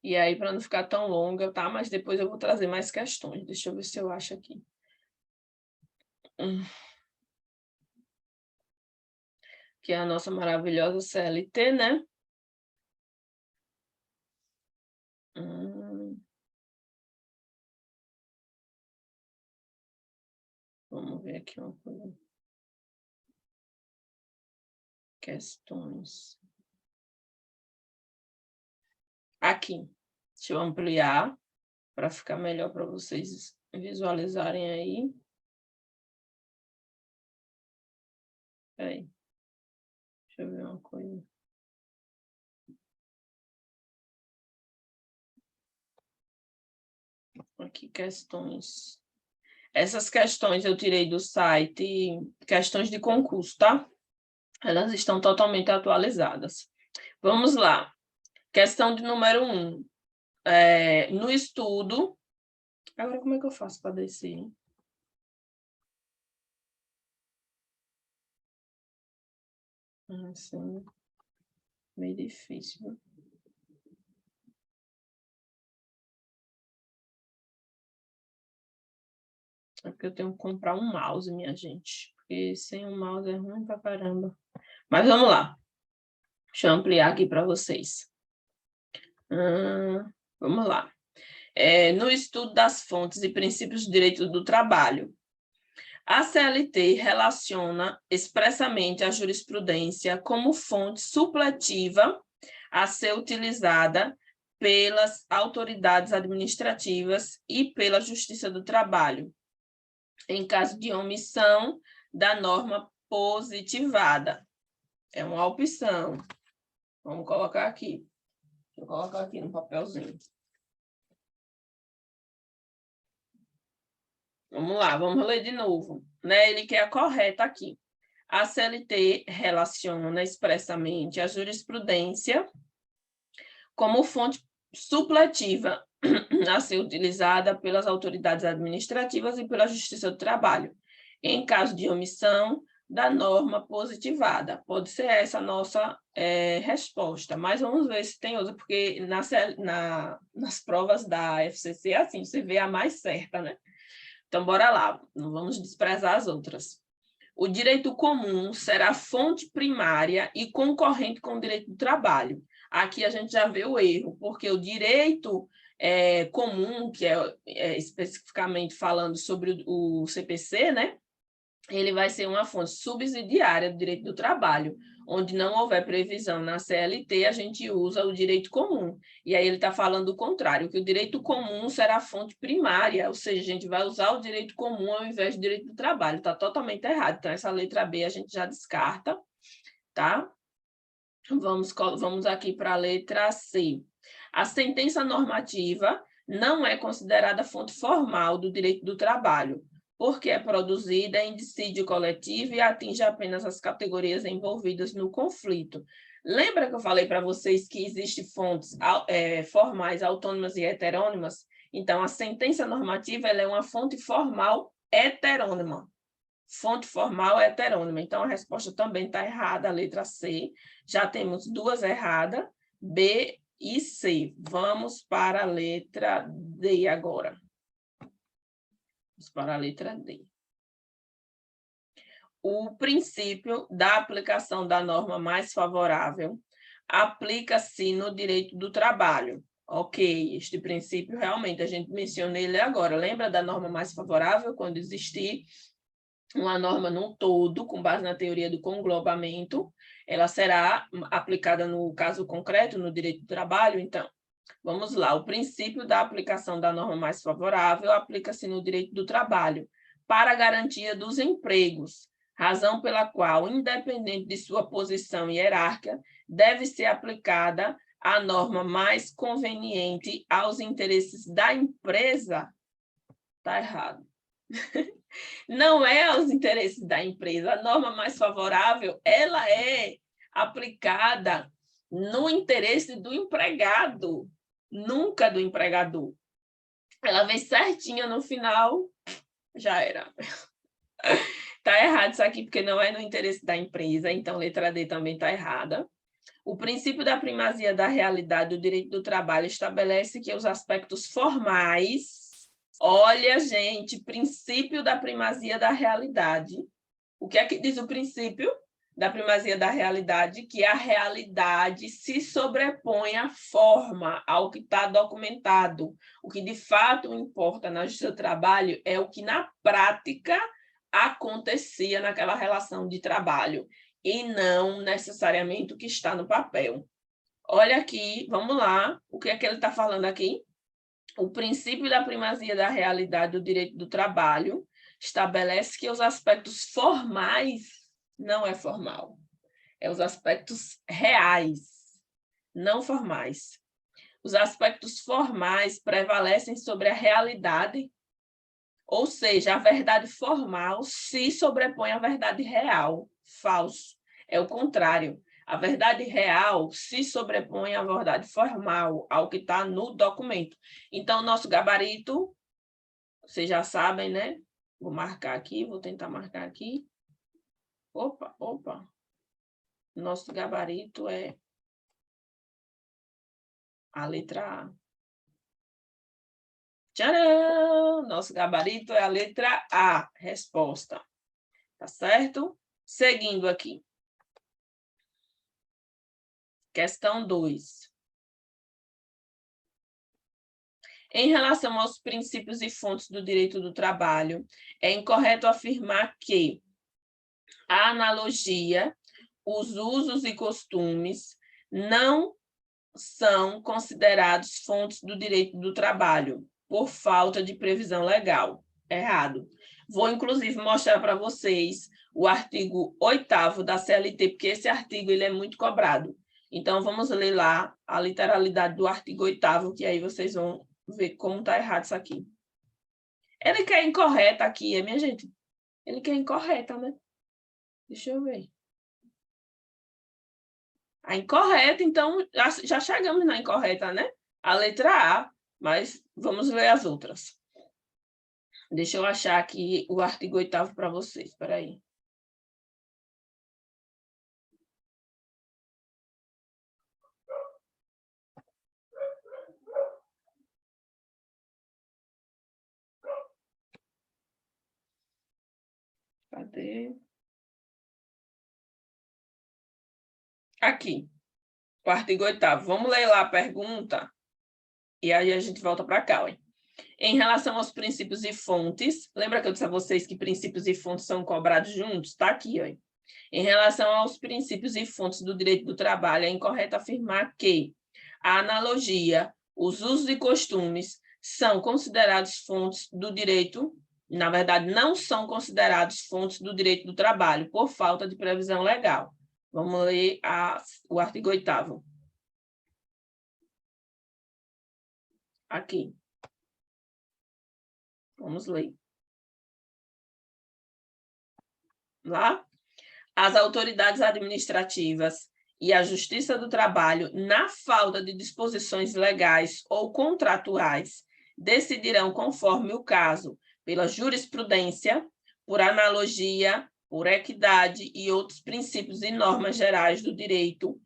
E aí, para não ficar tão longa, tá? Mas depois eu vou trazer mais questões. Deixa eu ver se eu acho aqui. Que é a nossa maravilhosa CLT, né? Vamos ver aqui uma coisa. Questões. Aqui. Deixa eu ampliar para ficar melhor para vocês visualizarem aí. Aí. Deixa eu ver uma coisa. Aqui, questões. Essas questões eu tirei do site Questões de Concurso, tá? Elas estão totalmente atualizadas. Vamos lá. Questão de número 1. No estudo... Agora, como é que eu faço para descer? Assim, meio difícil. É porque eu tenho que comprar um mouse, minha gente. Porque sem um mouse é ruim pra caramba. Mas vamos lá. Deixa eu ampliar aqui para vocês. Vamos lá. No estudo das fontes e princípios do direito do trabalho, a CLT relaciona expressamente a jurisprudência como fonte supletiva a ser utilizada pelas autoridades administrativas e pela Justiça do Trabalho, em caso de omissão da norma positivada. É uma opção. Vamos colocar aqui. Deixa eu colocar aqui no papelzinho. Vamos lá, vamos ler de novo. Né? Ele quer a correta aqui. A CLT relaciona expressamente a jurisprudência como fonte supletiva a ser utilizada pelas autoridades administrativas e pela Justiça do Trabalho, em caso de omissão da norma positivada. Pode ser essa a nossa resposta, mas vamos ver se tem outra, porque nas provas da FCC é assim, você vê a mais certa, né? Então, bora lá, não vamos desprezar as outras. O direito comum será fonte primária e concorrente com o direito do trabalho. Aqui a gente já vê o erro, porque o direito comum, que é especificamente falando sobre o CPC, né? Ele vai ser uma fonte subsidiária do direito do trabalho. Onde não houver previsão na CLT, a gente usa o direito comum. E aí ele está falando o contrário, que o direito comum será a fonte primária, ou seja, a gente vai usar o direito comum ao invés do direito do trabalho. Está totalmente errado. Então, essa letra B a gente já descarta, tá? Vamos aqui para a letra C. A sentença normativa não é considerada fonte formal do direito do trabalho, porque é produzida em dissídio coletivo e atinge apenas as categorias envolvidas no conflito. Lembra que eu falei para vocês que existem fontes formais, autônomas e heterônimas? Então, a sentença normativa ela é uma fonte formal heterônima. Fonte formal heterônima. Então, a resposta também está errada, a letra C. Já temos duas erradas, B e C. Vamos para a letra D agora. Vamos para a letra D. O princípio da aplicação da norma mais favorável aplica-se no direito do trabalho. Ok, este princípio realmente a gente menciona ele agora. Lembra da norma mais favorável quando existir uma norma num todo, com base na teoria do conglobamento, ela será aplicada no caso concreto, no direito do trabalho. Então, vamos lá. O princípio da aplicação da norma mais favorável aplica-se no direito do trabalho para a garantia dos empregos, razão pela qual, independente de sua posição hierárquica, deve ser aplicada a norma mais conveniente aos interesses da empresa. Está errado. Não é aos interesses da empresa. A norma mais favorável, ela é aplicada no interesse do empregado, nunca do empregador. Ela vem certinha no final, já era. Está errado isso aqui, porque não é no interesse da empresa, então letra D também está errada. O princípio da primazia da realidade do direito do trabalho estabelece que os aspectos formais. Olha, gente, princípio da primazia da realidade. O que é que diz o princípio da primazia da realidade? Que a realidade se sobrepõe à forma, ao que está documentado. O que de fato importa na justiça do trabalho é o que na prática acontecia naquela relação de trabalho e não necessariamente o que está no papel. Olha aqui, vamos lá, o que é que ele está falando aqui? O princípio da primazia da realidade do direito do trabalho estabelece que os aspectos formais não é formal, é os aspectos reais, não formais. Os aspectos formais prevalecem sobre a realidade, ou seja, a verdade formal se sobrepõe à verdade real, falso. É o contrário. A verdade real se sobrepõe à verdade formal, ao que está no documento. Então, nosso gabarito, vocês já sabem, né? Vou marcar aqui, vou tentar marcar aqui. Opa. Nosso gabarito é a letra A. Tcharam! Nosso gabarito é a letra A, resposta. Tá certo? Seguindo aqui. Questão 2. Em relação aos princípios e fontes do direito do trabalho, é incorreto afirmar que a analogia, os usos e costumes não são considerados fontes do direito do trabalho, por falta de previsão legal. Errado. Vou, inclusive, mostrar para vocês o artigo 8º da CLT, porque esse artigo ele é muito cobrado. Então, vamos ler lá a literalidade do artigo 8º, que aí vocês vão ver como está errado isso aqui. Ele quer incorreta aqui, minha gente? Ele quer incorreta, né? Deixa eu ver. A incorreta, então, já chegamos na incorreta, né? A letra A, mas vamos ver as outras. Deixa eu achar aqui o artigo 8º para vocês, espera aí. Cadê? Aqui, o artigo 8º. Vamos ler lá a pergunta e aí a gente volta para cá. Hein? Em relação aos princípios e fontes, lembra que eu disse a vocês que princípios e fontes são cobrados juntos? Está aqui. Ó. Em relação aos princípios e fontes do direito do trabalho, é incorreto afirmar que a analogia, os usos e costumes são considerados fontes do direito, na verdade, não são considerados fontes do direito do trabalho, por falta de previsão legal. Vamos ler o artigo 8º. Aqui. Vamos ler. Lá. As autoridades administrativas e a Justiça do Trabalho, na falta de disposições legais ou contratuais, decidirão, conforme o caso, pela jurisprudência, por analogia, por equidade e outros princípios e normas gerais do direito,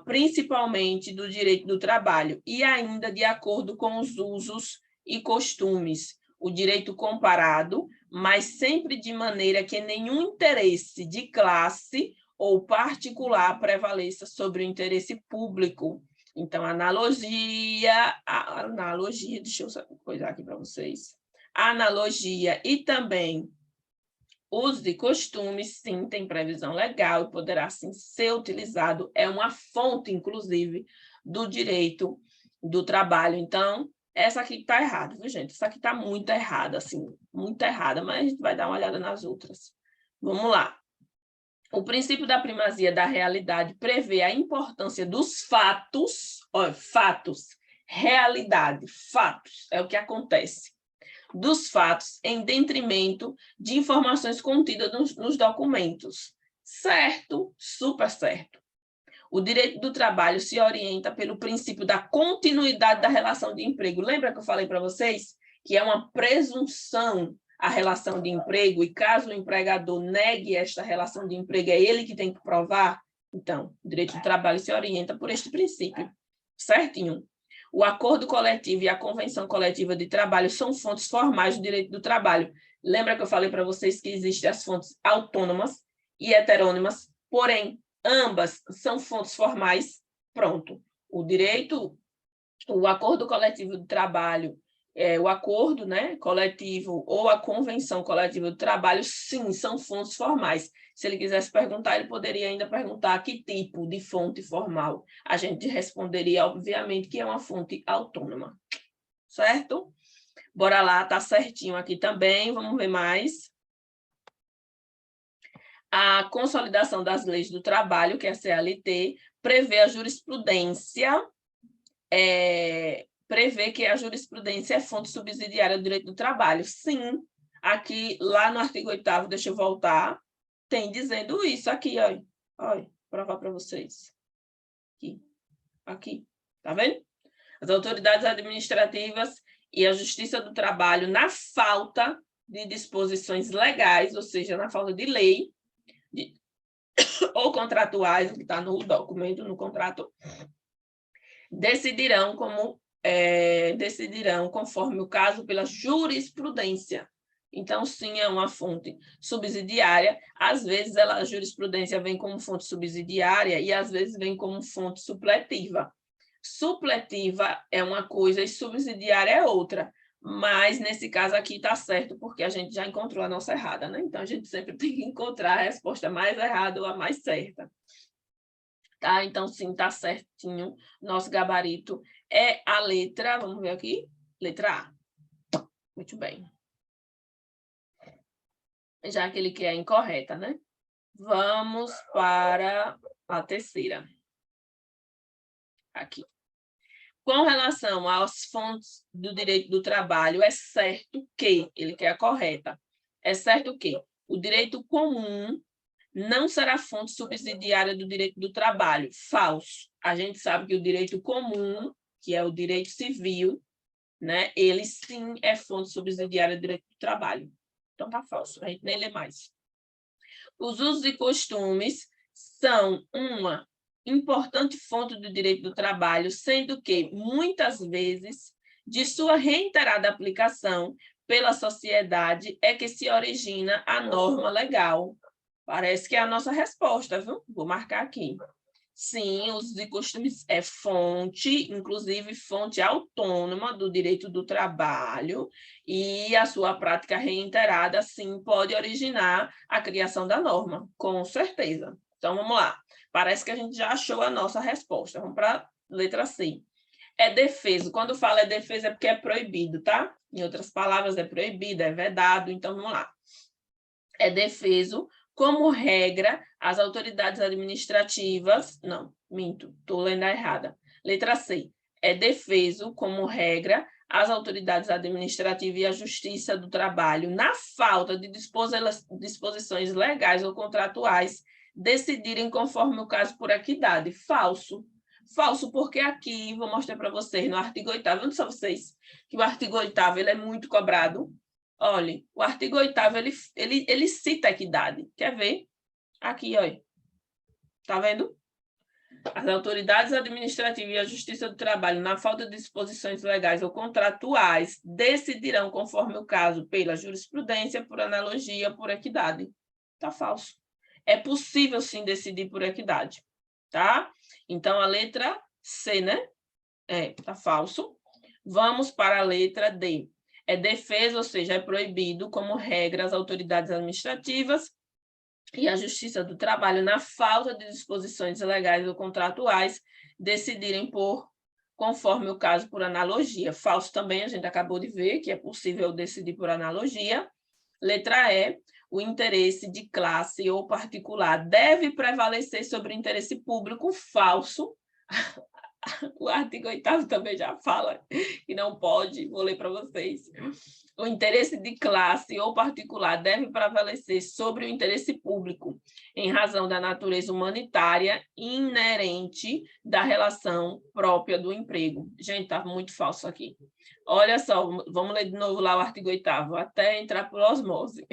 principalmente do direito do trabalho, e ainda de acordo com os usos e costumes, o direito comparado, mas sempre de maneira que nenhum interesse de classe ou particular prevaleça sobre o interesse público. Então, analogia, deixa eu coisar aqui para vocês. Analogia e também usos e costumes, sim, tem previsão legal e poderá, sim, ser utilizado, é uma fonte, inclusive, do direito do trabalho. Então, essa aqui está errada, viu, gente? Essa aqui está muito errada, assim, muito errada, mas a gente vai dar uma olhada nas outras. Vamos lá. O princípio da primazia da realidade prevê a importância dos fatos, olha, fatos, realidade, fatos, é o que acontece, dos fatos em detrimento de informações contidas nos documentos. Certo? Super certo. O direito do trabalho se orienta pelo princípio da continuidade da relação de emprego. Lembra que eu falei para vocês que é uma presunção a relação de emprego e caso o empregador negue esta relação de emprego, é ele que tem que provar? Então, o direito do trabalho se orienta por este princípio. Certinho. O acordo coletivo e a convenção coletiva de trabalho são fontes formais do direito do trabalho. Lembra que eu falei para vocês que existem as fontes autônomas e heterônimas, porém, ambas são fontes formais, pronto. O acordo coletivo de trabalho, o acordo, né, coletivo ou a convenção coletiva de trabalho, sim, são fontes formais. Se ele quisesse perguntar, ele poderia ainda perguntar que tipo de fonte formal. A gente responderia, obviamente, que é uma fonte autônoma. Certo? Bora lá, tá certinho aqui também. Vamos ver mais. A consolidação das leis do trabalho, que é a CLT, prevê a jurisprudência, prevê que a jurisprudência é fonte subsidiária do direito do trabalho. Sim, aqui, lá no artigo 8º, deixa eu voltar, tem dizendo isso aqui, olha, vou provar para vocês. Aqui, tá vendo? As autoridades administrativas e a Justiça do Trabalho, na falta de disposições legais, ou seja, na falta de lei, ou contratuais, que está no documento, no contrato, decidirão conforme o caso pela jurisprudência. Então, sim, é uma fonte subsidiária. Às vezes, a jurisprudência vem como fonte subsidiária e, às vezes, vem como fonte supletiva. Supletiva é uma coisa e subsidiária é outra. Mas, nesse caso aqui, está certo, porque a gente já encontrou a nossa errada, né? Então, a gente sempre tem que encontrar a resposta mais errada ou a mais certa. Tá? Então, sim, tá certinho. Nosso gabarito é a letra, vamos ver aqui, letra A. Muito bem. Já que ele quer a incorreta, né? Vamos para a terceira. Aqui. Com relação às fontes do direito do trabalho, é certo que, ele quer a correta, é certo que o direito comum não será fonte subsidiária do direito do trabalho. Falso. A gente sabe que o direito comum, que é o direito civil, né, ele sim é fonte subsidiária do direito do trabalho. Então tá falso, a gente nem lê mais. Os usos e costumes são uma importante fonte do direito do trabalho, sendo que, muitas vezes, de sua reiterada aplicação pela sociedade, é que se origina a norma legal. Parece que é a nossa resposta, viu? Vou marcar aqui. Sim, os usos e costumes é fonte, inclusive fonte autônoma do direito do trabalho, e a sua prática reiterada, sim, pode originar a criação da norma, com certeza. Então, vamos lá. Parece que a gente já achou a nossa resposta. Vamos para a letra C. É defeso. Quando fala é defeso é porque é proibido, tá? Em outras palavras, é proibido, é vedado. Então, vamos lá. É defeso, como regra, as autoridades administrativas... Não, minto, estou lendo a errada. Letra C. É defeso, como regra, as autoridades administrativas e a Justiça do Trabalho, na falta de disposições legais ou contratuais, decidirem conforme o caso por equidade. Falso. Falso, porque aqui, vou mostrar para vocês, no artigo 8º, não só vocês, que o artigo 8º ele é muito cobrado. Olha, o artigo 8º, ele cita a equidade. Quer ver? Aqui, olha. Tá vendo? As autoridades administrativas e a Justiça do Trabalho, na falta de disposições legais ou contratuais, decidirão, conforme o caso, pela jurisprudência, por analogia, por equidade. Tá falso. É possível, sim, decidir por equidade. Tá? Então, a letra C, né? Tá falso. Vamos para a letra D. É defesa, ou seja, é proibido, como regra, as autoridades administrativas e a Justiça do Trabalho, na falta de disposições legais ou contratuais, decidirem por, conforme o caso, por analogia. Falso também, a gente acabou de ver que é possível decidir por analogia. Letra E, o interesse de classe ou particular deve prevalecer sobre o interesse público. Falso. O artigo 8º também já fala que não pode, vou ler para vocês. O interesse de classe ou particular deve prevalecer sobre o interesse público, em razão da natureza humanitária inerente da relação própria do emprego. Gente, está muito falso aqui. Olha só, vamos ler de novo lá o artigo 8º, até entrar por osmose.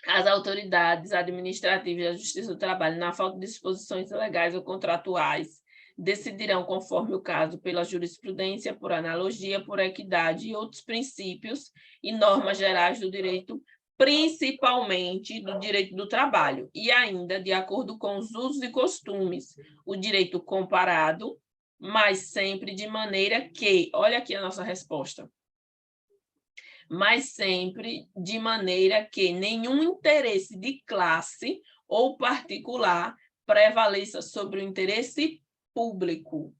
As autoridades administrativas e a Justiça do Trabalho, na falta de disposições legais ou contratuais, decidirão, conforme o caso, pela jurisprudência, por analogia, por equidade e outros princípios e normas gerais do direito, principalmente do direito do trabalho, e ainda de acordo com os usos e costumes, o direito comparado, mas sempre de maneira que, olha aqui a nossa resposta, mas sempre de maneira que nenhum interesse de classe ou particular prevaleça sobre o interesse público.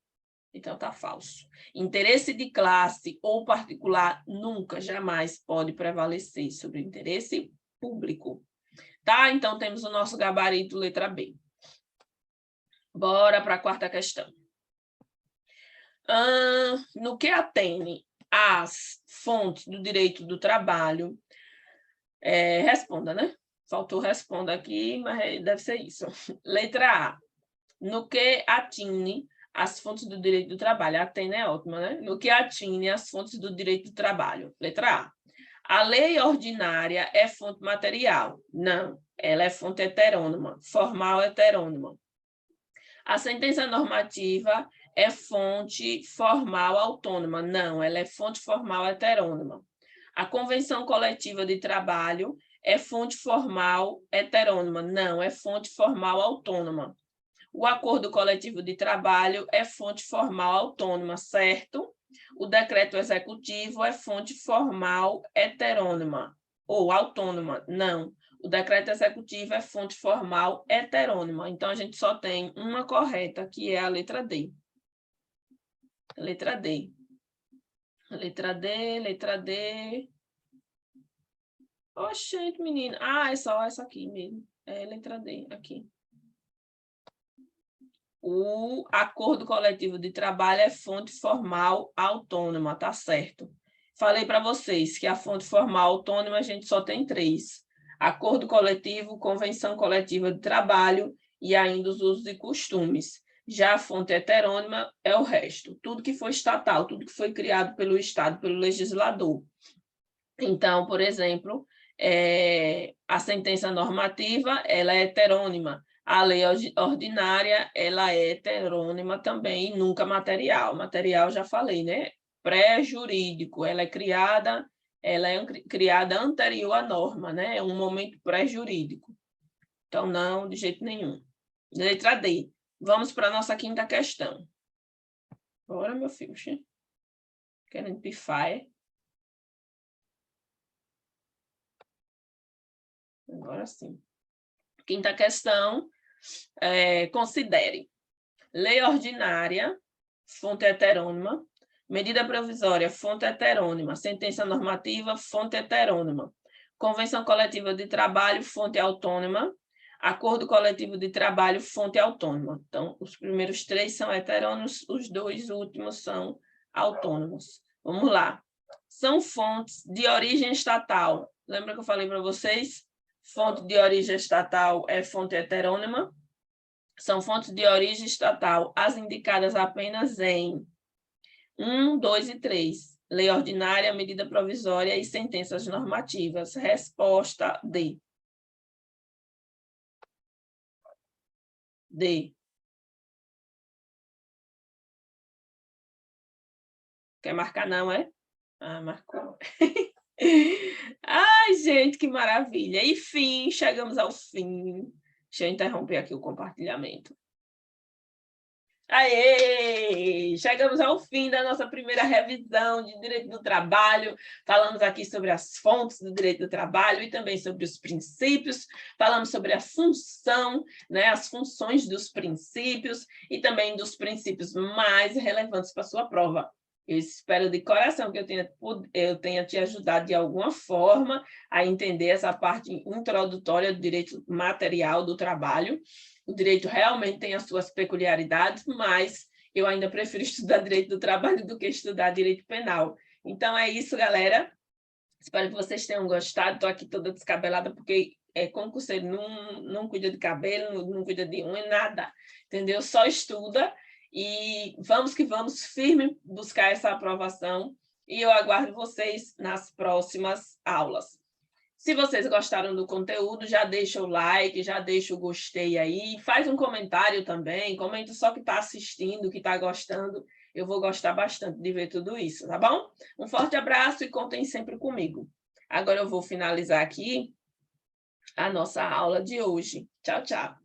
Então, está falso. Interesse de classe ou particular nunca, jamais pode prevalecer sobre o interesse público. Tá? Então, temos o nosso gabarito, letra B. Bora para a quarta questão. No que atene as fontes do direito do trabalho, responda, né? Faltou responda aqui, mas deve ser isso. Letra A. No que atine as fontes do direito do trabalho. Atene é ótima, né? No que atine as fontes do direito do trabalho. Letra A. A lei ordinária é fonte material. Não, ela é fonte heterônima, formal heterônima. A sentença normativa é fonte formal autônoma. Não, ela é fonte formal heterônima. A convenção coletiva de trabalho é fonte formal heterônima. Não, é fonte formal autônoma. O acordo coletivo de trabalho é fonte formal autônoma, certo? O decreto executivo é fonte formal heterônima ou autônoma. Não, O decreto executivo é fonte formal heterônima. Então, a gente só tem uma correta, que é a letra D. Letra D. Letra D, letra D. Oxente, menina. Ah, é só essa aqui mesmo. É letra D, aqui. O acordo coletivo de trabalho é fonte formal autônoma, tá certo. Falei para vocês que a fonte formal autônoma a gente só tem 3. Acordo coletivo, convenção coletiva de trabalho e ainda os usos e costumes. Já a fonte heterônima é o resto. Tudo que foi estatal, tudo que foi criado pelo Estado, pelo legislador. Então, por exemplo, a sentença normativa, ela é heterônima. A lei ordinária, ela é heterônima também, nunca material. Material, já falei, né? Pré-jurídico, ela é criada anterior à norma, né? É um momento pré-jurídico. Então, não, de jeito nenhum. Letra D. Vamos para a nossa quinta questão. Bora, meu filho. Querendo pifar, Agora sim. Quinta questão, considere. Lei ordinária, fonte heterônima. Medida provisória, fonte heterônima. Sentença normativa, fonte heterônima. Convenção coletiva de trabalho, fonte autônoma. Acordo coletivo de trabalho, fonte autônoma. Então, os primeiros 3 são heterônomos, os 2 últimos são autônomos. Vamos lá. São fontes de origem estatal. Lembra que eu falei para vocês? Fonte de origem estatal é fonte heterônima. São fontes de origem estatal as indicadas apenas em 1, 2 e 3. Lei ordinária, medida provisória e sentenças normativas. Resposta D. D. Quer marcar não, é? Ah, marcou. Ai, gente, que maravilha. Enfim, chegamos ao fim. Deixa eu interromper aqui o compartilhamento. Aê! Chegamos ao fim da nossa primeira revisão de Direito do Trabalho. Falamos aqui sobre as fontes do Direito do Trabalho e também sobre os princípios. Falamos sobre a função, né, as funções dos princípios e também dos princípios mais relevantes para a sua prova. Eu espero de coração que eu tenha te ajudado de alguma forma a entender essa parte introdutória do direito material do trabalho. O direito realmente tem as suas peculiaridades, mas eu ainda prefiro estudar direito do trabalho do que estudar direito penal. Então é isso, galera. Espero que vocês tenham gostado. Estou aqui toda descabelada porque concurseiro não cuida de cabelo, não cuida de unha, nada, entendeu? Só estuda. E vamos que vamos, firme buscar essa aprovação. E eu aguardo vocês nas próximas aulas. Se vocês gostaram do conteúdo, já deixa o like, já deixa o gostei aí, faz um comentário também, comenta só que está assistindo, que está gostando. Eu vou gostar bastante de ver tudo isso, tá bom? Um forte abraço e contem sempre comigo. Agora eu vou finalizar aqui a nossa aula de hoje. Tchau, tchau.